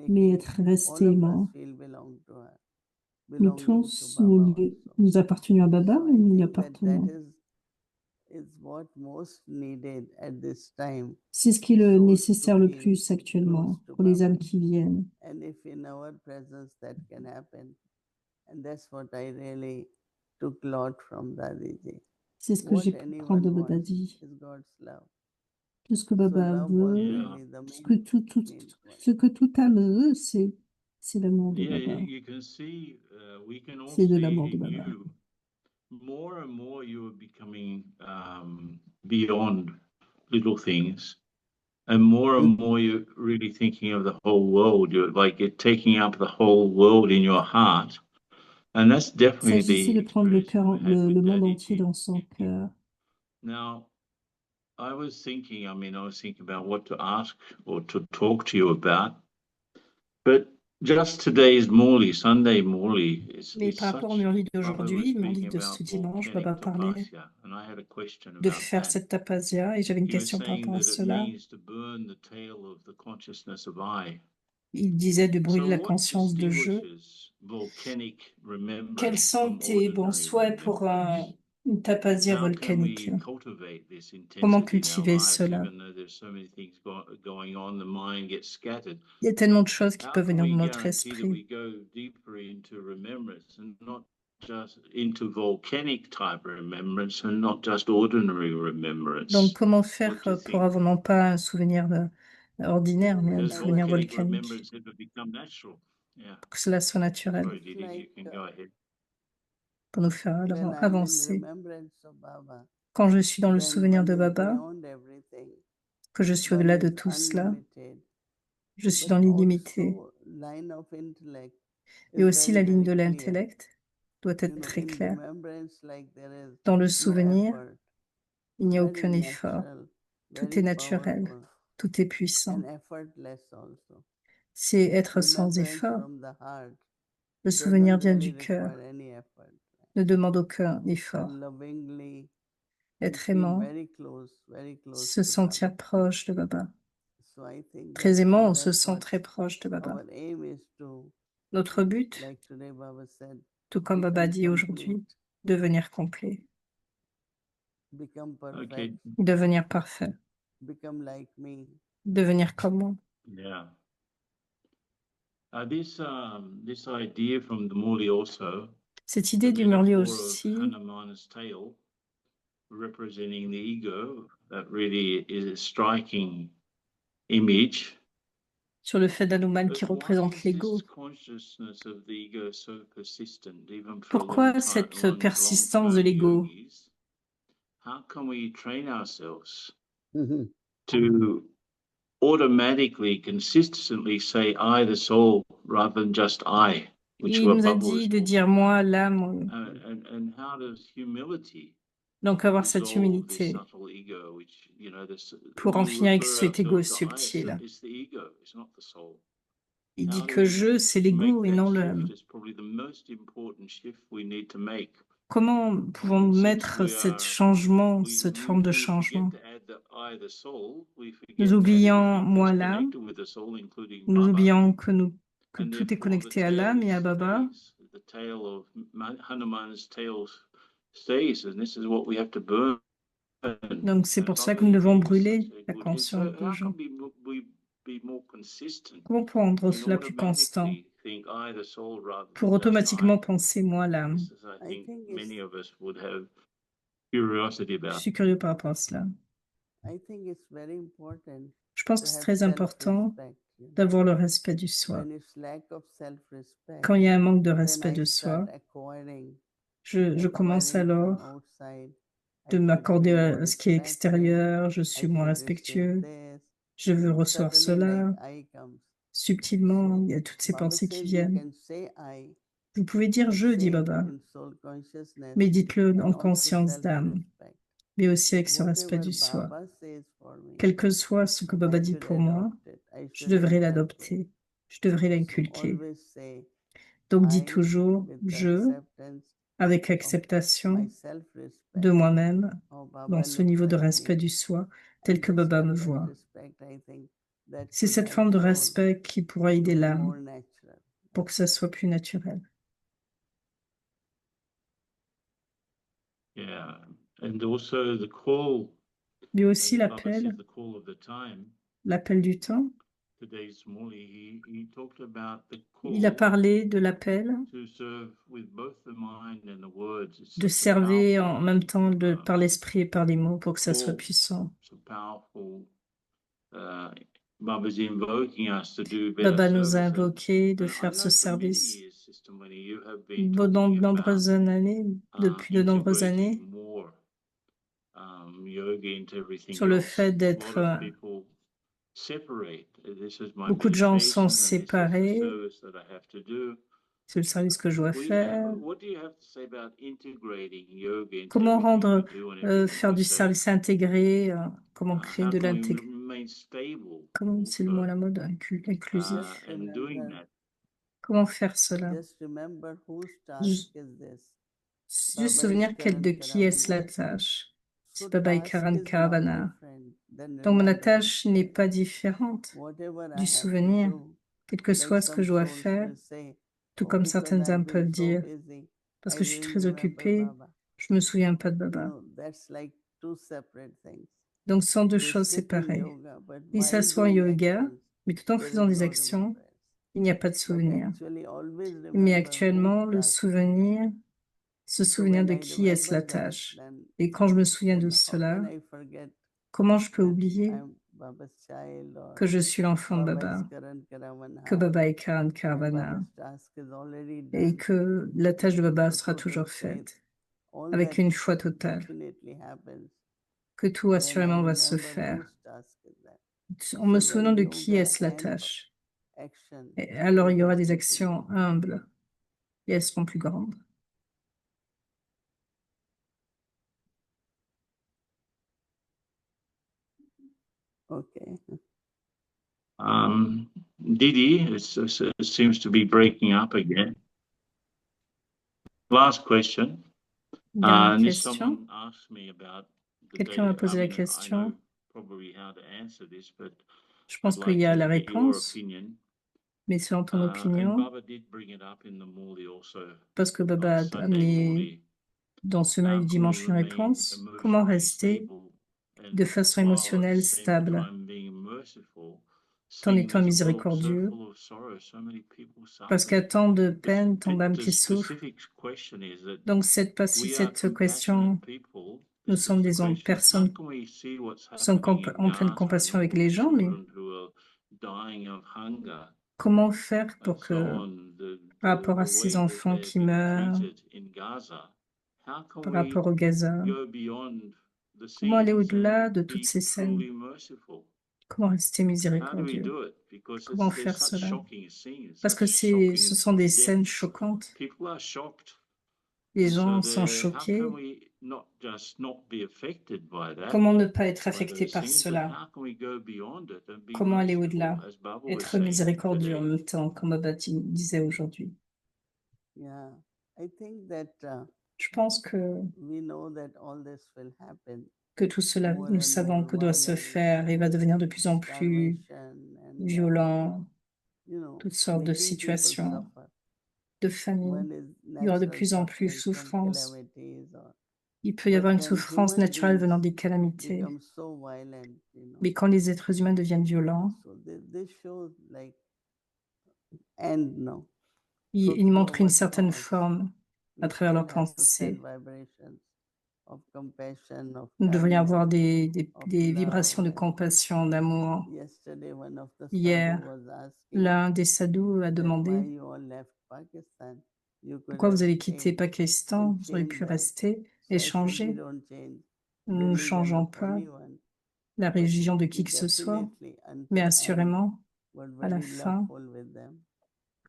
mais être resté aimant. Nous tous, nous appartenions à Baba, mais nous lui appartenons. C'est ce qui est le nécessaire le plus actuellement pour les âmes qui viennent. C'est ce que j'ai pu prendre de Daddy. Tout ce que Baba veut, ce que tout âme veut, c'est l'amour de Baba. C'est de l'amour de Baba. More and more you are becoming beyond little things, and more you're really thinking of the whole world. You're taking up the whole world in your heart, and that's definitely s'agissait de prendre le monde entier dans son cœur. Now, I was thinking about what to ask or to talk to you about, but just today's Morley, Sunday Morley. Mais par rapport au Murli d'aujourd'hui, le Murli de ce dimanche, Baba parlait de faire cette tapasia et j'avais une question par rapport à cela. Il disait de brûler la conscience de je. Quels sont tes bons souhaits pour une tapasia volcanique? Comment cultiver cela? Il y a tellement de choses qui peuvent venir dans notre esprit. Donc, comment faire pour avoir non pas un souvenir ordinaire, mais un souvenir volcanique, pour que cela soit naturel, pour nous faire alors avancer. Quand je suis dans le souvenir de Baba, que je suis au-delà de tout cela, je suis dans l'illimité. Et aussi la ligne de l'intellect doit être très claire. Dans le souvenir, il n'y a aucun effort. Tout est naturel, tout est puissant. C'est être sans effort. Le souvenir vient du cœur, ne demande aucun effort. Être aimant, se sentir proche de Baba. Très aimant, on se sent très proche de Baba. Notre but, tout comme Baba dit aujourd'hui, devenir complet, Okay. devenir parfait, devenir comme moi. Yeah. This idea from the Murli also. Cette idée the du Murli metaphor of aussi, Hanuman's tail, representing the ego, that really is a striking image. sur le fait d'Hanuman qui But why représente is l'ego. this consciousness of the ego so persistent, even for Pourquoi cette persistance de l'ego? yogis? How can we train ourselves to automatically, consistently say I, the soul, rather than just I, which Il nous a Baba was dit de talking dire about. moi, l'âme, And how does humility donc avoir cette resolve this humilité subtle ego, which, you know, pour en finir avec cet ego subtil. it's the ego, it's not the soul. Il dit que je, c'est l'ego et non l'âme. It's probably the most important shift we need to make. Comment pouvons-nous mettre ce changement, cette forme de changement? Nous oublions moi l'âme, nous oublions que tout est connecté à l'âme et à Baba. Donc c'est pour ça que nous devons brûler la conscience de gens. Comment pour rendre cela plus constant? Pour automatiquement penser moi l'âme. Je suis curieux par rapport à cela. Je pense que c'est très important d'avoir le respect du soi. Quand il y a un manque de respect de soi, je commence alors de m'accorder à ce qui est extérieur, je suis moins respectueux, je veux recevoir cela. Subtilement, il y a toutes ces pensées qui viennent. Vous pouvez dire « je », dit Baba, mais dites-le en conscience d'âme, mais aussi avec ce respect du soi. Quel que soit ce que Baba dit pour moi, je devrais l'adopter, je devrais l'inculquer. Donc dis toujours « je » avec acceptation de moi-même, dans ce niveau de respect du soi, tel que Baba me voit. C'est cette forme de respect qui pourra aider l'âme pour que ça soit plus naturel. Yeah, and also the call. Mais aussi l'appel du temps. Il a parlé de l'appel de servir en même temps par l'esprit et par les mots pour que ça soit puissant. Baba nous a invoqué de faire ce service pendant de nombreuses années, depuis de nombreuses années, sur le fait d'être... Beaucoup de gens sont séparés. C'est le service que je dois faire. Comment rendre, faire du service intégré, comment créer de l'intégration, comment c'est le mot à la mode, inclusif. Comment faire cela? Juste souvenir de qui est-ce la tâche. C'est Baba Karan Karavana. Donc mon attache n'est pas différente du souvenir, quel que soit ce que je dois faire, tout comme certaines âmes peuvent dire, parce que je suis très occupée, je ne me souviens pas de Baba. Donc ce sont deux choses séparées. Il s'assoit en yoga, mais tout en faisant des actions, il n'y a pas de souvenir. Mais actuellement, le souvenir, se souvenir de qui est-ce la tâche. Et quand je me souviens de cela, comment je peux oublier que je suis l'enfant de Baba, que Baba est Karan Karavana, et que la tâche de Baba sera toujours faite, avec une foi totale, que tout assurément va se faire. En me souvenant de qui est-ce la tâche. Et alors il y aura des actions humbles et elles seront plus grandes. Okay. Didi, it seems to be breaking up again. Last question. Dernière This question. someone asked me about the Quelqu'un m'a data. posé la I know question. probably how to answer this, but Je pense I'd qu'il like y a to la get your réponse, opinion. mais selon ton And opinion, Baba did bring it up in the Morley also. parce que Baba On a Sunday amené Morley. dans ce How mardi can we dimanche une remain réponse. Comment emotionally rester stable and de façon while at émotionnelle the same stable time being merciful, tout en seeing étant this world so miséricordieux? full of sorrow, so many people Parce qu'il y a suffering? tant de peine, tant d'âmes qui The souffrent. specific question is that Donc cette we are question, compassionate people. nous It's sommes just a des question, how personnes, can we see what's nous sommes happening in en pleine Gaza compassion and avec all les the gens, mais children who are dying of hunger comment faire and pour so que, on, par rapport à the ces way that enfants they're qui being meurent, treated in Gaza, how can par we rapport au Gaza, go beyond the comment aller scenes au-delà and de toutes be ces scènes? truly merciful? Comment rester How do we miséricordieux? do it? Because Comment there's faire such cela? shocking scenes, Parce que such ce shocking sont des scènes deaths. choquantes. People are shocked. Les And so gens sont how choqués. can we not just not be affected by that, Comment ne pas être by affecté those par scenes, but cela? how can we go beyond it and be Comment aller merciful, au-delà? as Baba was Être saying miséricordieux en today? même temps, comme Baba disait aujourd'hui. Yeah, I think that Je pense que we know that all this will happen. tout cela, More nous and savons more que doit se faire et va devenir de plus en plus starvation and violent, you know, toutes sortes de making people situations, suffer. de famine. One is Il y aura de natural plus en plus suffering from souffrance. calamities or Il peut y avoir but une when souffrance human naturelle venant beings des calamités. become so violent, you know, Mais quand les êtres humains deviennent violents, so this shows like end no. ils So montrent une our certaine thoughts, forme à we travers leurs still have to send pensées. vibrations of compassion, of Nous devrions avoir kindness, des of vibrations de love. compassion, d'amour. Yesterday, one of the Hier, sadhu was asking l'un des sadhus a that why demandé you all left Pakistan. You could pourquoi have vous avez quitté stayed Pakistan, and vous auriez changed pu that. rester So et I said, we changer. don't change Nous ne religion changeons of pas anyone, la but religion de we qui que ce soit, definitely mais until end assurément, were à la very fin, loveful with them.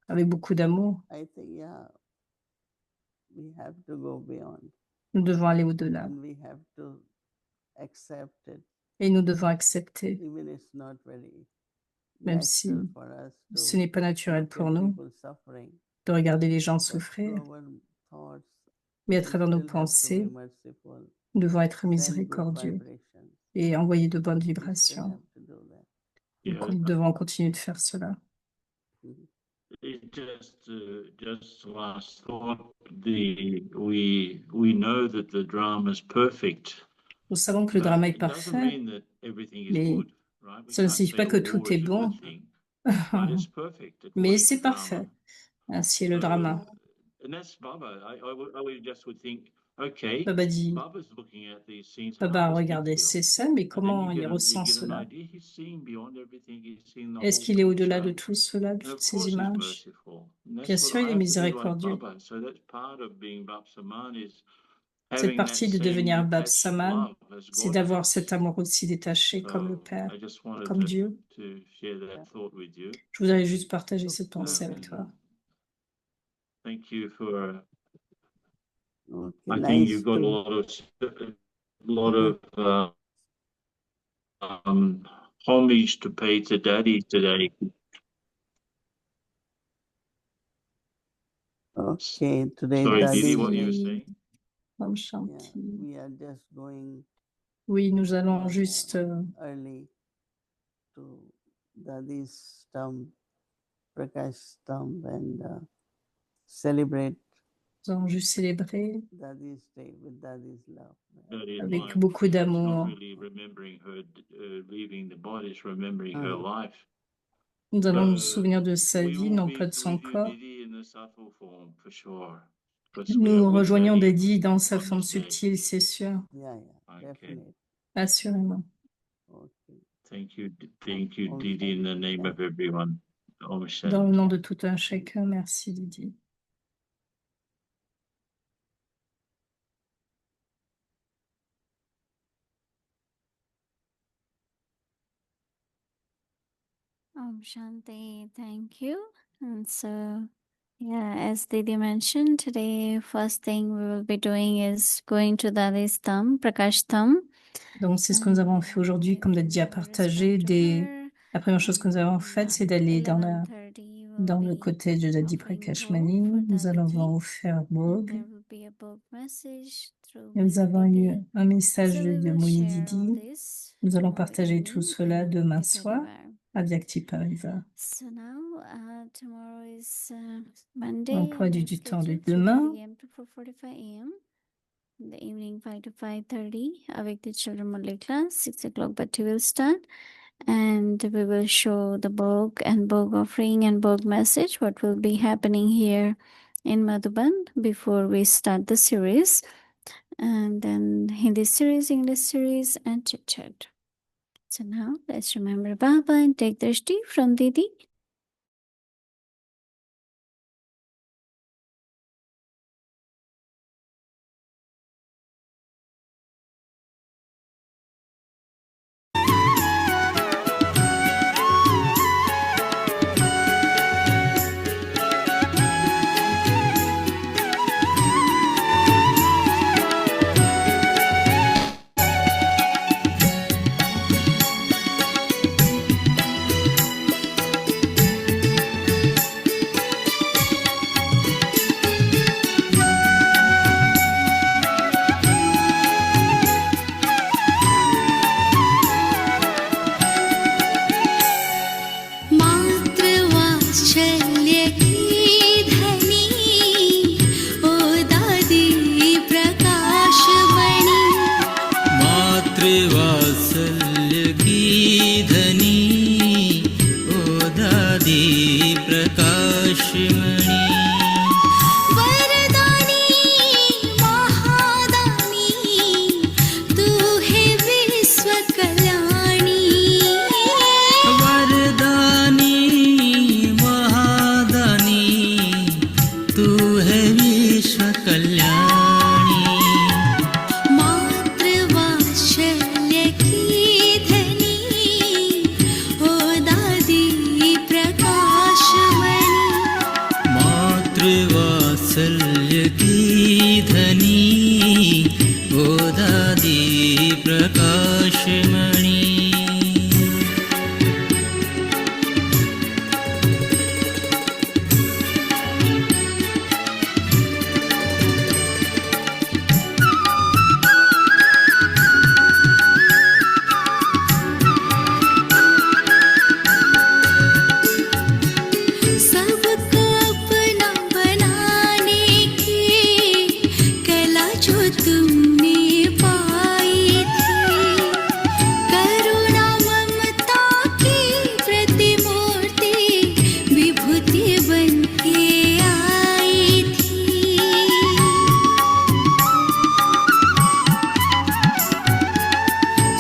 avec beaucoup d'amour, I think, yeah, we have to go beyond nous devons aller au-delà. and we have to accept it, Et nous devons accepter, even it's not very même si natural for us ce to n'est pas naturel look pour at nous people suffering, de regarder les gens but through souffrir, our thoughts, mais à we travers nos still have to be pensées, merciful, nous devons être send good miséricordieux vibrations. et envoyer de bonnes We still vibrations. have to do that. Donc, Yeah, nous devons continuer de faire cela. Mhm. just last thought. We know that the drama is perfect. Nous savons que le drama est It doesn't parfait, mean that everything is mais good, right? We ça ne can't signifie say pas que war tout est is a bon, good thing, but it's perfect mais according to c'est drama. parfait. Ainsi est le drama. And that's Baba. I just would think, okay, Baba dit, Baba's looking at these scenes. Baba How a does he regardé feel? ces scènes, mais And then comment you il ressent get an cela? idea. He's seeing beyond everything. He's seeing the Est-ce whole qu'il est au-delà de picture. tout cela, de And toutes of ces course, he's images? merciful. And Bien that's what sûr, il I est have to be like miséricordieux. Baba. So that's part of being Bab Saman is Cette having that partie de same devenir Bab detached Saman, love as c'est God d'avoir has. cet amour aussi détaché comme le So Père, I just wanted comme Dieu. to share that thought with you. Je voudrais juste partager cette pensée avec And toi. thank you for. Okay, I think nice you've got a lot of homage to pay to Daddy today. Okay, today Sorry, Daddy, Didi, what you were saying? Om yeah, Shanti. we are just going Oui, nous allons juste early to Dadi's tomb, Prakash tomb, and celebrate nous allons juste célébrer Dadi's day with Dadi's love. Daddy's avec life. beaucoup It's not d'amour. really remembering her leaving the body, it's remembering her life. Nous allons nous So souvenir de sa we vie, will non be pas de son with you, corps. Didi, in the subtle form for sure. Because we are Nous with rejoignons Daddy Daddy dans sa on forme this day. subtile, c'est sûr, Yeah, Okay. definitely. assurément. Okay. Thank you, Om Didi, in the Shanti. name of everyone. Om Dans le Shanti. nom de tout un chacun, merci Didi. Om Shanti, thank you. And so, yeah, as Didi mentioned, today first thing we will be doing is going to Dadi's thumb, Prakash thumb. Donc, c'est ce que nous avons fait aujourd'hui, comme Dadi a partagé. La première chose que nous avons faite, c'est d'aller dans le côté de Dadi Prakashmani. Nous allons faire Bhog. Et nous avons eu un message de Mouni Didi. Nous allons partager tout cela demain soir à Vyakti Parivar. Emploi du temps de demain. In the evening 5 to 5:30 avec the children Murli class. 6 o'clock Bhakti will start and we will show the Bhog and Bhog offering and Bhog message what will be happening here in Madhuban before we start the series, and then Hindi series, English series and chit chat. So now let's remember Baba and take drishti from Didi.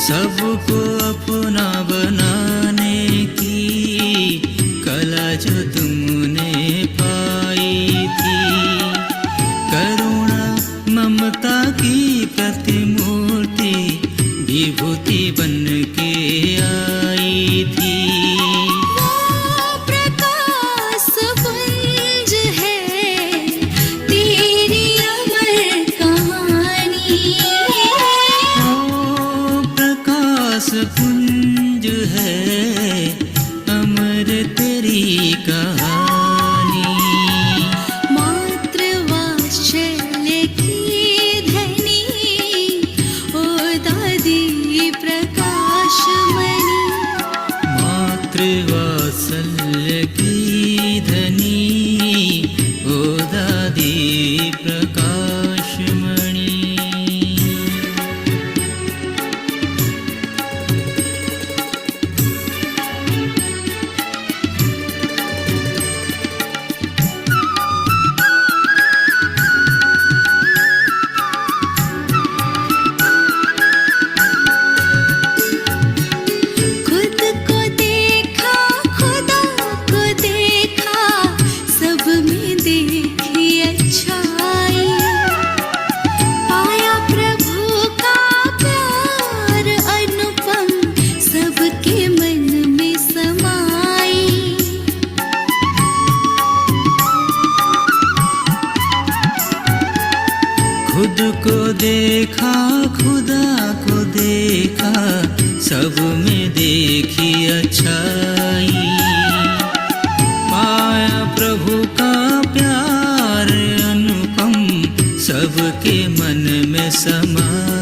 सबको अपना बनाने की कला जो तुमने पाई थी, करुणा ममता की प्रतिमूर्ति विभूति बन के आई थी। पुंज है अमर तेरी कहानी, मातृवात्सल्य की धनी ओ दादी प्रकाशमणि, मातृवात्सल्य की धनी ओ दादी प्रकाशमणि। देखा खुदा को देखा, सब में देखी अच्छाई। पाया प्रभु का प्यार अनुपम, सबके मन में समा